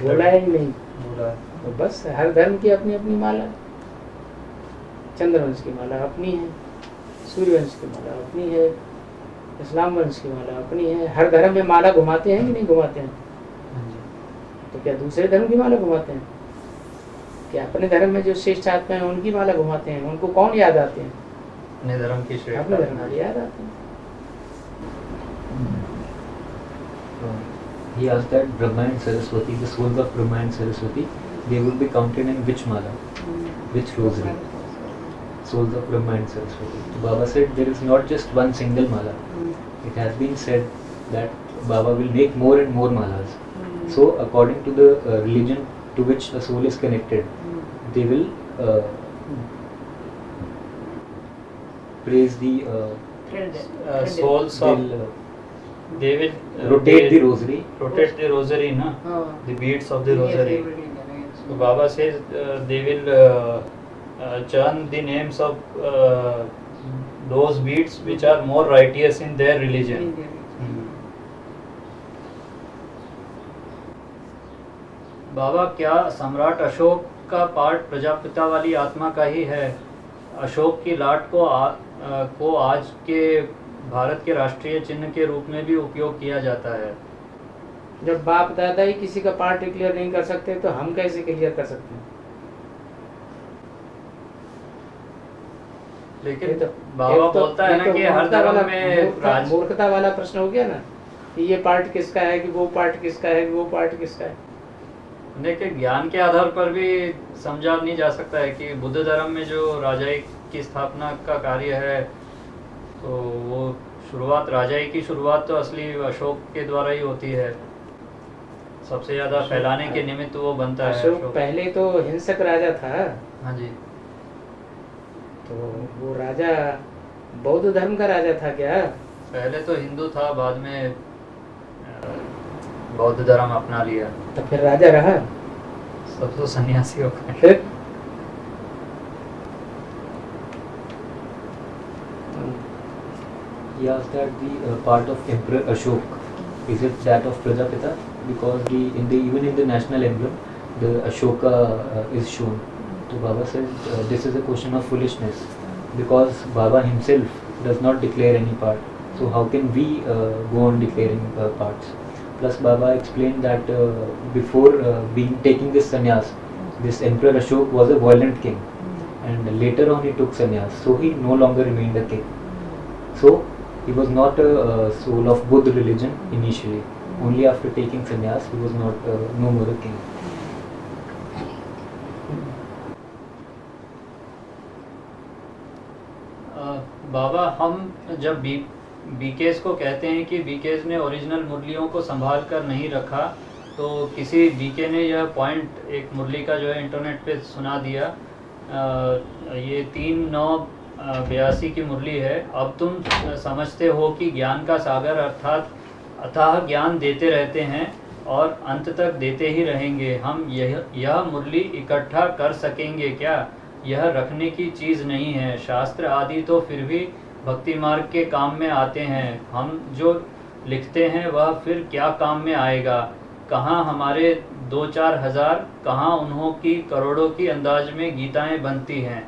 बोला है ही नहीं? बोला है। तो बस हर धर्म की अपनी अपनी माला है। चंद्रवंश की माला अपनी है, सूर्यवंश की माला अपनी है, इस्लाम वंश की माला अपनी है। हर धर्म में माला घुमाते हैं कि नहीं घुमाते हैं? तो क्या दूसरे धर्म की माला घुमाते हैं? क्या अपने धर्म में जो श्रेष्ठ आत्मा है उनकी माला घुमाते हैं? उनको कौन याद आते हैं? अपने धर्म की श्रेष्ठ अपने धर्म वाले याद आते हैं। He asked that Brahma and Saraswati, the souls of Brahma and Saraswati, they would be counted in which mala, which rosary? Souls of Brahma and Saraswati. So Baba said there is not just one single mala. It has been said that Baba will make more and more malas. So according to the religion to which a soul is connected, they will praise the souls of, they will rotate the rosary. Rotate the rosary, na? The beads of the rosary. So Baba says they will chant the names of those beads which are more righteous in their religion. बाबा, क्या सम्राट अशोक का पार्ट प्रजापिता वाली आत्मा का ही है? अशोक की लाट को आज के भारत के राष्ट्रीय चिन्ह के रूप में भी उपयोग किया जाता है। जब बाप दादा ही किसी का पार्ट क्लियर नहीं कर सकते तो हम कैसे क्लियर कर सकते हैं? लेकिन बाबा बोलता है ना कि हर धर्म में मूर्खता वाला प्रश्न हो गया ना कि ये पार्ट किसका है, कि वो पार्ट किसका है, कि वो पार्ट किसका है। देखिए, ज्ञान के आधार पर भी समझा नहीं जा सकता है कि बुद्ध धर्म में जो राजाई की स्थापना का कार्य है, तो वो शुरुआत राजाई की शुरुआत तो असली अशोक के द्वारा ही होती है। सबसे ज्यादा फैलाने के निमित्त वो बनता है अशोक। पहले तो हिंसक राजा था। हाँ जी। तो वो राजा बौद्ध धर्म का राजा था क्या? पहले तो हिंदू था, बाद में बौद्ध धर्म अपना लिया। तो फिर राजा रहा? सब तो सन्यासी हो गए। फिर He asked that the part of Emperor Ashok, is it that of Prajapita? Because even in the national emblem, the Ashoka is shown. So Baba said this is a question of foolishness, because Baba himself does not declare any part. So how can we go on declaring parts? Plus Baba explained that before taking this sannyas, this Emperor Ashok was a violent king, and later on he took sannyas, so he no longer remained a king. So he was not a soul of Buddha religion initially. Only after taking sannyas he was not no more a king. बाबा, हम जब बीकेस को कहते हैं कि बीकेस ने ओरिजिनल मुरलियों को संभाल कर नहीं रखा, तो किसी बीके ने यह पॉइंट एक मुरली का जो है इंटरनेट पे सुना दिया। ये 3-9-82 की मुरली है। अब तुम समझते हो कि ज्ञान का सागर अर्थात अथाह ज्ञान देते रहते हैं और अंत तक देते ही रहेंगे। हम यह मुरली इकट्ठा कर सकेंगे क्या? यह रखने की चीज़ नहीं है। शास्त्र आदि तो फिर भी भक्ति मार्ग के काम में आते हैं। हम जो लिखते हैं वह फिर क्या काम में आएगा? कहाँ हमारे 2-4 हज़ार, कहाँ उन्हों की करोड़ों की अंदाज में गीताएं बनती हैं।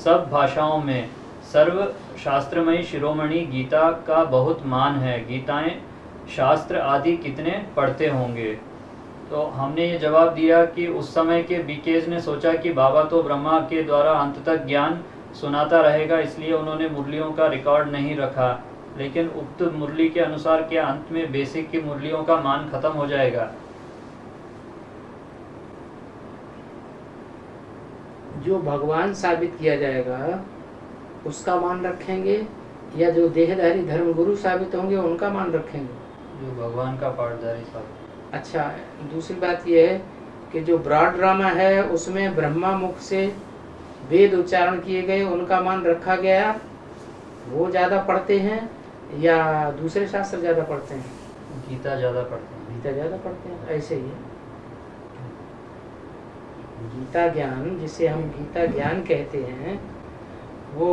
सब भाषाओं में सर्व शास्त्रमयी शिरोमणि गीता का बहुत मान है। गीताएं शास्त्र आदि कितने पढ़ते होंगे? तो हमने ये जवाब दिया कि उस समय के बीकेज ने सोचा कि बाबा तो ब्रह्मा के द्वारा अंत तक ज्ञान सुनाता रहेगा, इसलिए उन्होंने मुरलियों का रिकॉर्ड नहीं रखा। लेकिन उक्त मुरली के अनुसार क्या अंत में बेसिक की मुरलियों का मान खत्म हो जाएगा? जो भगवान साबित किया जाएगा उसका मान रखेंगे, या जो देहधारी धर्म गुरु साबित होंगे उनका मान रखेंगे? जो भगवान का पाठधारी साबित। अच्छा, दूसरी बात यह है कि जो ब्रॉड ड्रामा है उसमें ब्रह्मा मुख से वेद उच्चारण किए गए, उनका मान रखा गया, वो ज़्यादा पढ़ते हैं या दूसरे शास्त्र ज़्यादा पढ़ते हैं? गीता ज़्यादा पढ़ते हैं। गीता ज़्यादा पढ़ते हैं। ऐसे ही है गीता ज्ञान, जिसे हम गीता ज्ञान कहते हैं, वो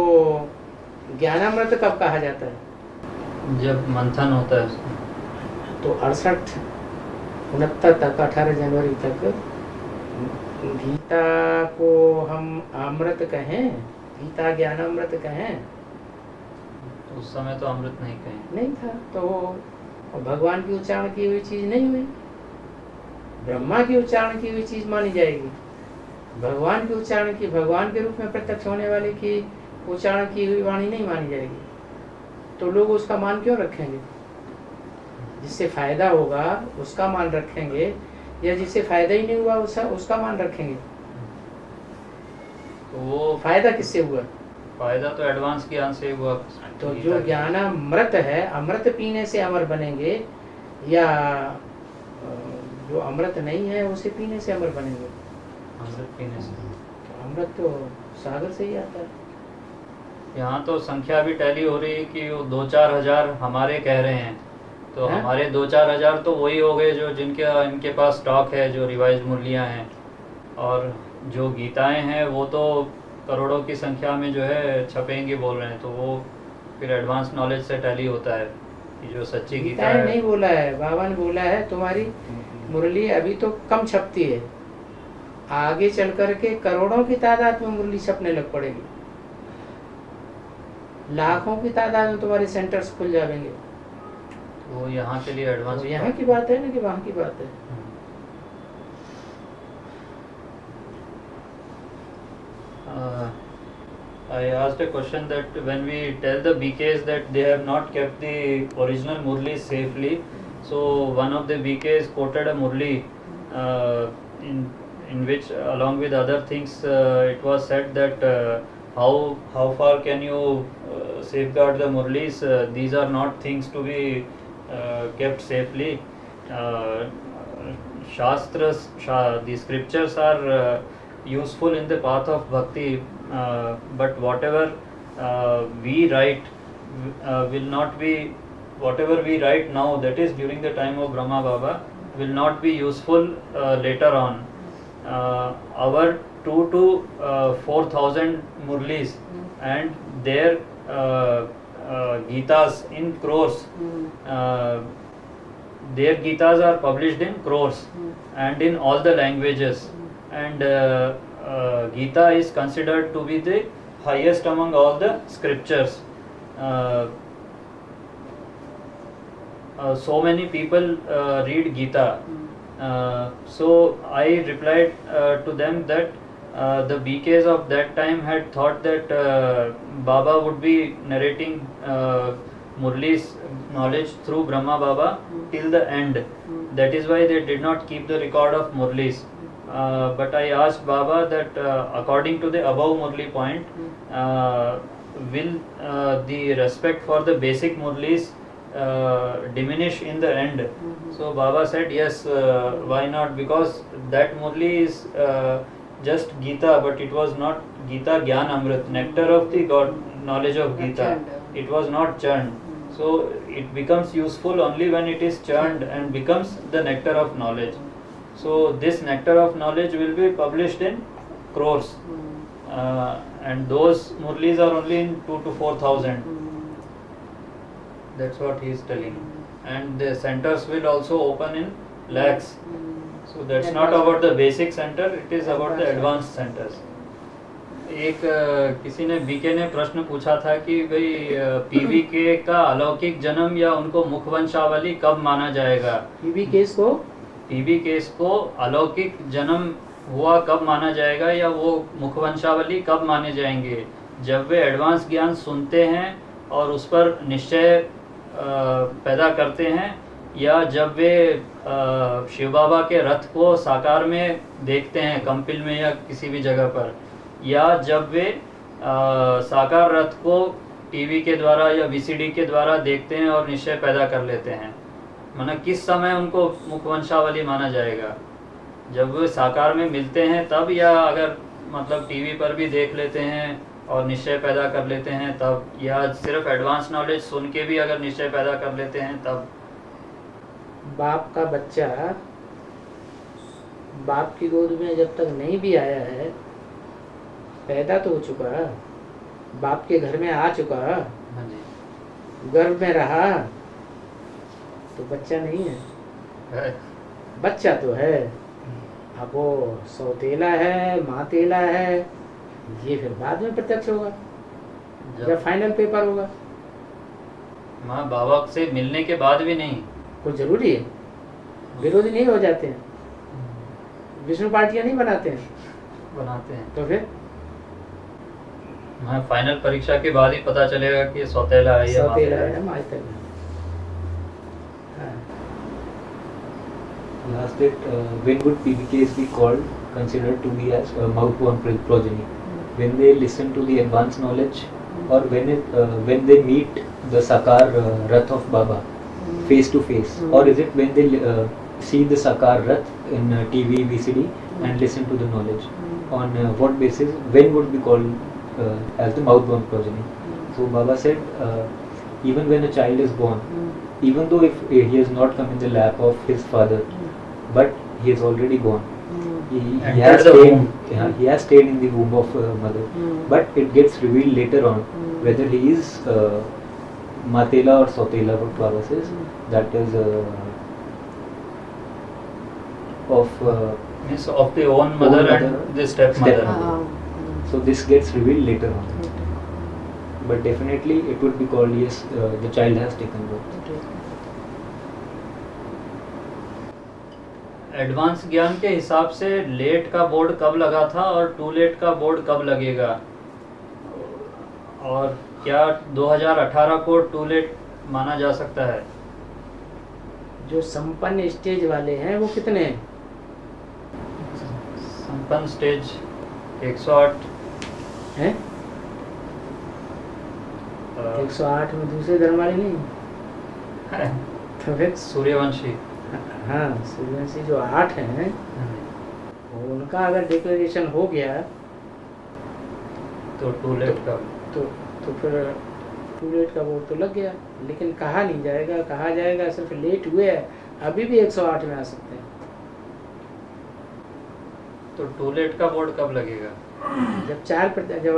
ज्ञानामृत कब कहा जाता है? जब मंथन होता है उसमें। तो 68-69 तक, 18 जनवरी तक गीता को हम अमृत कहें, गीता ज्ञानामृत कहें? तो उस समय तो अमृत नहीं कहें। नहीं था, तो भगवान की उच्चारण की हुई चीज नहीं हुई। ब्रह्मा की उच्चारण की हुई चीज मानी जाएगी, भगवान की उच्चारण की, भगवान के रूप में प्रत्यक्ष होने वाले की उच्चारण की हुई वाणी नहीं मानी जाएगी। तो लोग उसका मान क्यों रखेंगे? जिससे फायदा होगा उसका मान रखेंगे, या जिससे फायदा ही नहीं हुआ उसका मान रखेंगे? तो वो फायदा किससे हुआ? फायदा तो एडवांस ज्ञान से हुआ। तो जो ज्ञानामृत है, अमृत पीने से अमर बनेंगे, या जो अमृत नहीं है उसे पीने से अमर बनेंगे? अमृत पीने से। तो अमृत तो सागर से ही आता है। यहाँ तो संख्या भी टैली हो रही है कि वो 2-4 हज़ार हमारे कह रहे हैं, तो है? हमारे 2-4 हज़ार तो वही हो गए जो इनके पास स्टॉक है, जो रिवाइज मुरलियाँ हैं। और जो गीताएं हैं वो तो करोड़ों की संख्या में जो है छपेंगे बोल रहे हैं, तो वो फिर एडवांस नॉलेज से टैली होता है कि जो सच्ची गीता है। नहीं बोला है, बाबा ने बोला है तुम्हारी मुरली अभी तो कम छपती है, आगे चल करके करोड़ों की तादाद में मुरली छपने लग पड़ेगी, लाखों की तादाद में तुम्हारे सेंटर्स खुल जाएंगे। वो यहाँ के लिए एडवांस। तो यहाँ की बात है ना कि वहाँ की बात है। I asked a question that when we tell the BKs that they have not kept the original Murlis safely, so one of the BKs quoted a Murli in which along with other things it was said that how far can you safeguard the Murlis? These are not things to be kept safely. Shastras, the scriptures are useful in the path of bhakti, but whatever we write will not be, whatever we write now, that is during the time of Brahma Baba, will not be useful later on. Our 2,000 to 4,000 Murlis and their Gitas in crores, their Gitas are published in crores and in all the languages, and Gita is considered to be the highest among all the scriptures. so many people read Gita. So I replied to them that the BKs of that time had thought that Baba would be narrating Murli's knowledge through Brahma Baba till the end. That is why they did not keep the record of Murlis. But I asked Baba that according to the above Murli point, will the respect for the basic Murlis diminish in the end? So Baba said yes, why not, because that Murli is just Gita, but it was not Gita Gyan Amrit, nectar of the God knowledge of Gita. It was not churned. So it becomes useful only when it is churned and becomes the nectar of knowledge. So this nectar of knowledge will be published in crores, and those Murlis are only in 2 to 4,000. That's what he is telling. And the centers will also open in lakhs. So that's not about the basic center, it is about the advanced centers. एक किसी ने बीके ने प्रश्न पूछा था कि भाई पीवीके का अलौकिक जन्म या उनको मुखवंशावली कब माना जाएगा? पीवी केस को अलौकिक जन्म हुआ कब माना जाएगा या वो मुखवंशावली कब माने जाएंगे? जब वे एडवांस ज्ञान सुनते हैं और उस पर निश्चय पैदा करते हैं, या जब वे शिव बाबा के रथ को साकार में देखते हैं कंपिल में या किसी भी जगह पर, या जब वे साकार रथ को टीवी के द्वारा या वीसीडी के द्वारा देखते हैं और निश्चय पैदा कर लेते हैं। माना किस समय उनको मुखवंशावली माना जाएगा? जब वे साकार में मिलते हैं तब, या अगर मतलब टीवी पर भी देख लेते हैं और निश्चय पैदा कर लेते हैं तब, या सिर्फ एडवांस नॉलेज सुन के भी अगर निश्चय पैदा कर लेते हैं तब? बाप का बच्चा बाप की गोद में जब तक नहीं भी आया है, पैदा तो हो चुका, बाप के घर में आ चुका, गर्भ में रहा, तो बच्चा नहीं है, बच्चा तो है। अब वो सौतेला है, मातेला है, ये फिर बाद में प्रत्यक्ष होगा जब फाइनल पेपर होगा। माँ बाबा से मिलने के बाद भी नहीं? कुछ जरूरी है, विरोधी नहीं हो जाते हैं, विष्णु पार्टियां नहीं बनाते हैं, तो फिर हाँ, फाइनल परीक्षा के बाद ही पता चलेगा कि सौतेला है या सौतेला है, मातेला है। Last date, when would PBKs be called, considered to be as mouth-born progeny? When they listen to the advanced knowledge, or when they meet the Sakar Rath of Baba face to face, or is it when they see the Sakar Rath in TV, VCD and listen to the knowledge? On what basis, when would be called as the mouth-born progeny? So Baba said, even when a child is born, even though if he has not come in the lap of his father, but he is already born. He has stayed in the womb of mother. But it gets revealed later on whether he is Matela or Sotela, what Baba says. That is of the own mother and the stepmother. So this gets revealed later on. But definitely it would be called, yes, the child has taken birth. Advance ज्ञान के हिसाब से लेट का बोर्ड कब लगा था और टू लेट का बोर्ड कब लगेगा, और क्या 2018 को टू लेट माना जा सकता है? जो संपन्न स्टेज वाले हैं वो कितने हैं? संपन्न स्टेज 108 हैं? 108 में दूसरे धर्म वाले नहीं, तो फिर सूर्यवंशी, हाँ सूर्यवंशी जो 8 हैं, उनका अगर डिक्लेरेशन हो गया तो टू लेट का तो फिर टू लेट का वोट तो लग गया, लेकिन कहा नहीं जाएगा, कहा जाएगा सिर्फ लेट हुए हैं, अभी भी 108 में आ सकते हैं। तो टू लेट का बोर्ड कब लगेगा? जब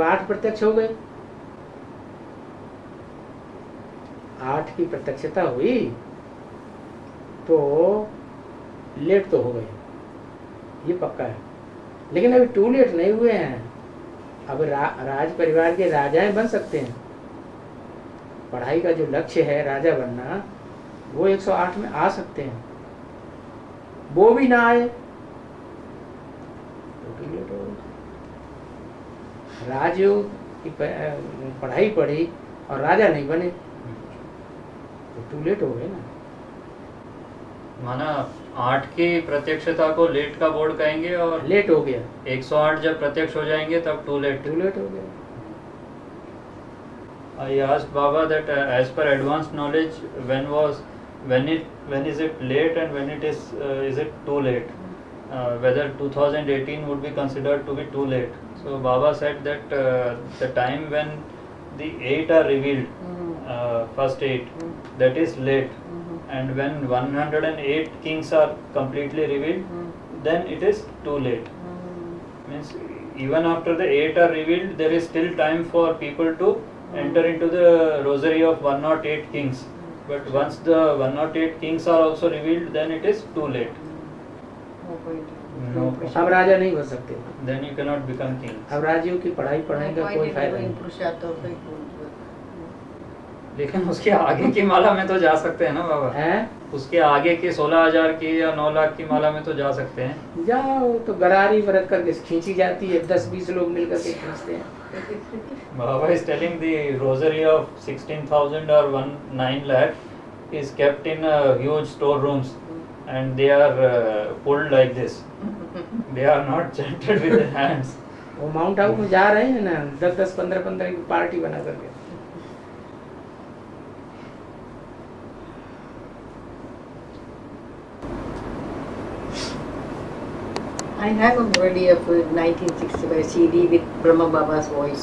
8 प्रत्यक्ष हो गए, 8 की प्रत्यक्षता हुई तो लेट तो हो गए, ये पक्का है। लेकिन अभी टू लेट नहीं हुए हैं, अब राज परिवार के राजाएं बन सकते हैं, पढ़ाई का जो लक्ष्य है राजा बनना, वो 108 में आ सकते हैं। वो भी ना आए तो भी लेट हो गए। राजयोग की पढ़ाई पढ़ी और राजा नहीं बने तो टू लेट हो गए ना। माना 8 की प्रत्यक्षता को लेट का बोर्ड कहेंगे और लेट हो गया, 108 जब प्रत्यक्ष हो जाएंगे तब टू लेट टू लेट हो गया। I asked Baba that as per advanced knowledge, when is it late and when is it too late? Whether 2018 would be considered to be too late. So Baba said that the time when the 8 are revealed, first 8, that is late, and when 108 kings are completely revealed, then it is too late. Means even after the 8 are revealed, there is still time for people to enter into the rosary of 108 kings. But once the 108 kings are also revealed, then it is too late. No point. No. अब राजा नहीं बन सकते, Then you cannot become king. अब राजियों की पढ़ाई पढ़ाने का कोई फायदा नहीं। लेकिन उसके आगे की माला में तो जा सकते हैं ना बाबा? हैं? उसके आगे की 16,000 की या 9 लाख की माला में तो जा सकते हैं। जाओ तो गरारी व्रत करके खींची जाती है, 10-20 लोग मिलकर के खींचते हैं। Baba is telling the rosary of 16,000 or 9 lakh is kept in huge storerooms and they are pulled like this. They are not chanted with the hands. वो माउंट आबू में जा रहे हैं ना, 10-10, 15-15 की पार्टी बना करके। I have already a 1965 CD with Brahma Baba's voice.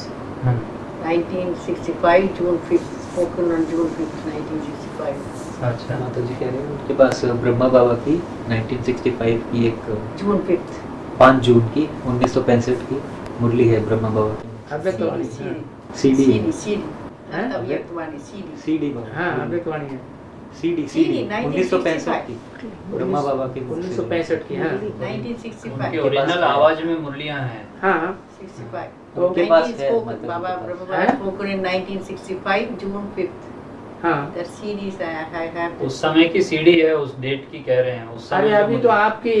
1965 June 5th, spoken on June 5th, 1965. अच्छा। माता जी कह रहे हैं उनके पास ब्रह्मा बाबा की 1965 की एक June 5th. 5 जून की 1965 की मुरली है ब्रह्मा बाबा की। अव्यक्तवाणी। CD हैं? अव्यक्तवाणी CD. CD हाँ, अव्यक्तवाणी है। CD 1965 की ब्रह्मा बाबा की 1965 की, हाँ। 1965. उनकी ओरिजिनल आवाज में मुरलियां हैं। हाँ, 65. तो उनके पास है, spoken, मतलब Baba उनके Brahma पास। Baba हैं? spoken in 1965 June 5th. हाँ। The CDs I have. उस समय की सीडी है, उस डेट की कह रहे हैं। उस समय अरे जो अभी तो मुरली- आपकी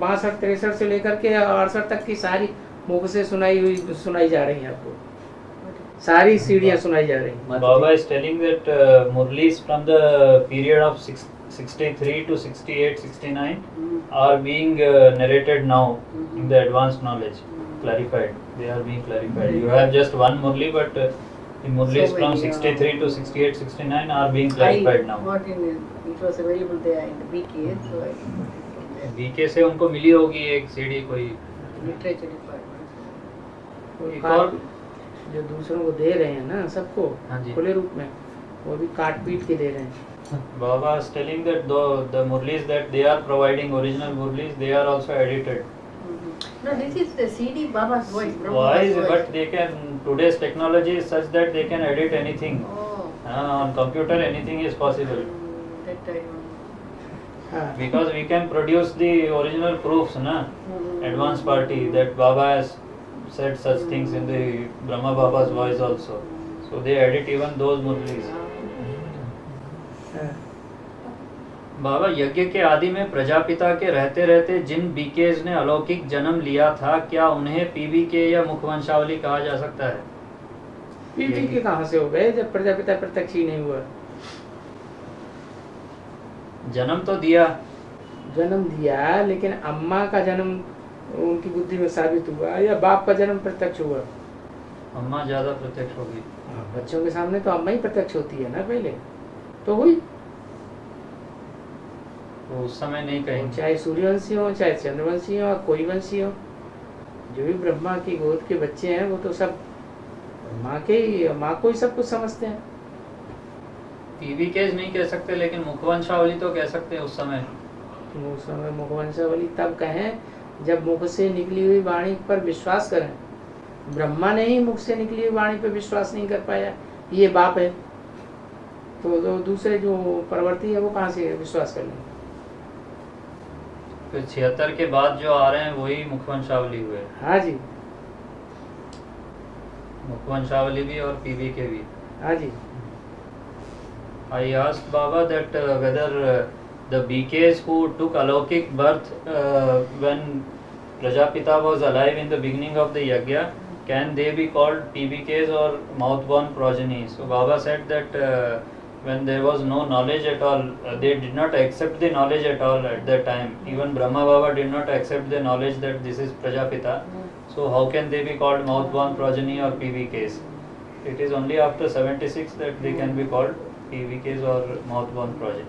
62-63 से लेकर के 68 तक की सारी मुख से सुनाई जा रही है आपको, सारी सीढ़ियाँ सुनाई जा रही हैं। Baba is telling that Murlis from the period of 63 to 68, 69 are being narrated now in the advanced knowledge, clarified. They are being clarified. You have just one Murli, but the Murlis So from many, 63 to 68, 69 are being clarified now. Got in it was available there in the BK, so I got it from there. BK से उनको मिली होगी एक सीडी कोई। Literature department. एक और जो दूसरों को दे रहे हैं ना सबको हाँ जी। खुले रूप में, वो भी काट पीट के दे रहे हैं। Baba is telling that the Murlis that they are providing, original Murlis, they are also edited. No, this is the CD Baba's voice. Brahma Why Baba's is voice. but they can, today's technology is such that they can edit anything. Oh. On computer anything is possible. That I know. हाँ, Because we can produce the original proofs, na? Advanced party that Baba has said such things in the Brahma Baba's voice also. So they edit even those Murlis. हाँ। बाबा, यज्ञ के आदि में प्रजापिता के रहते रहते जिन बीकेज ने अलौकिक जन्म लिया था, क्या उन्हें पीबीके या मुखवंशावली कहा जा सकता है? पीपी के कहाँ से हो गए जब प्रजापिता प्रत्यक्ष ही नहीं हुआ? जन्म तो दिया, जन्म दिया, लेकिन अम्मा का जन्म उनकी बुद्धि में साबित हुआ या बाप का जन्म प्रत्यक्ष हुआ? अम्मा ज्यादा प्रत्यक्ष होगी। बच्चों के सामने तो अम्मा ही प्रत्यक्ष होती है ना, पहले तो हुई। तो उस समय नहीं कहेंगे। चाहे सूर्यवंशी हो, चाहे चंद्रवंशी हो, कोई वंशी हो, जो भी ब्रह्मा की गोद के बच्चे हैं वो तो सब माँ को ही सब कुछ समझते हैं। पीबीकेज नहीं कह सकते, लेकिन मुखवंशावली तो कह सकते हैं उस समय। उस समय मुखवंशावली तब कहें जब मुख से निकली हुई वाणी पर विश्वास करें। ब्रह्मा ने ही मुख से निकली हुई वाणी पर विश्वास नहीं कर पाया, ये बाप है, तो दूसरे जो परवर्ती है वो कहाँ से विश्वास कर लेंगे? फिर 76 के बाद जो आ रहे हैं वही मुखवंशावली हुए। हाँ जी, मुखवंशावली भी और पीबीके भी। हाँ जी। I asked Baba that whether the BKs who took Alaukik birth when Prajapita was alive in the beginning of the Yajna, can they be called PBKs or mouth-born progeny? So Baba said that when there was no knowledge at all, they did not accept the knowledge at all at that time. Even Brahma Baba did not accept the knowledge that this is Prajapita. So how can they be called mouth-born progeny or PBKs? It is only after 76 that they can be called PBKs or mouth-born progeny.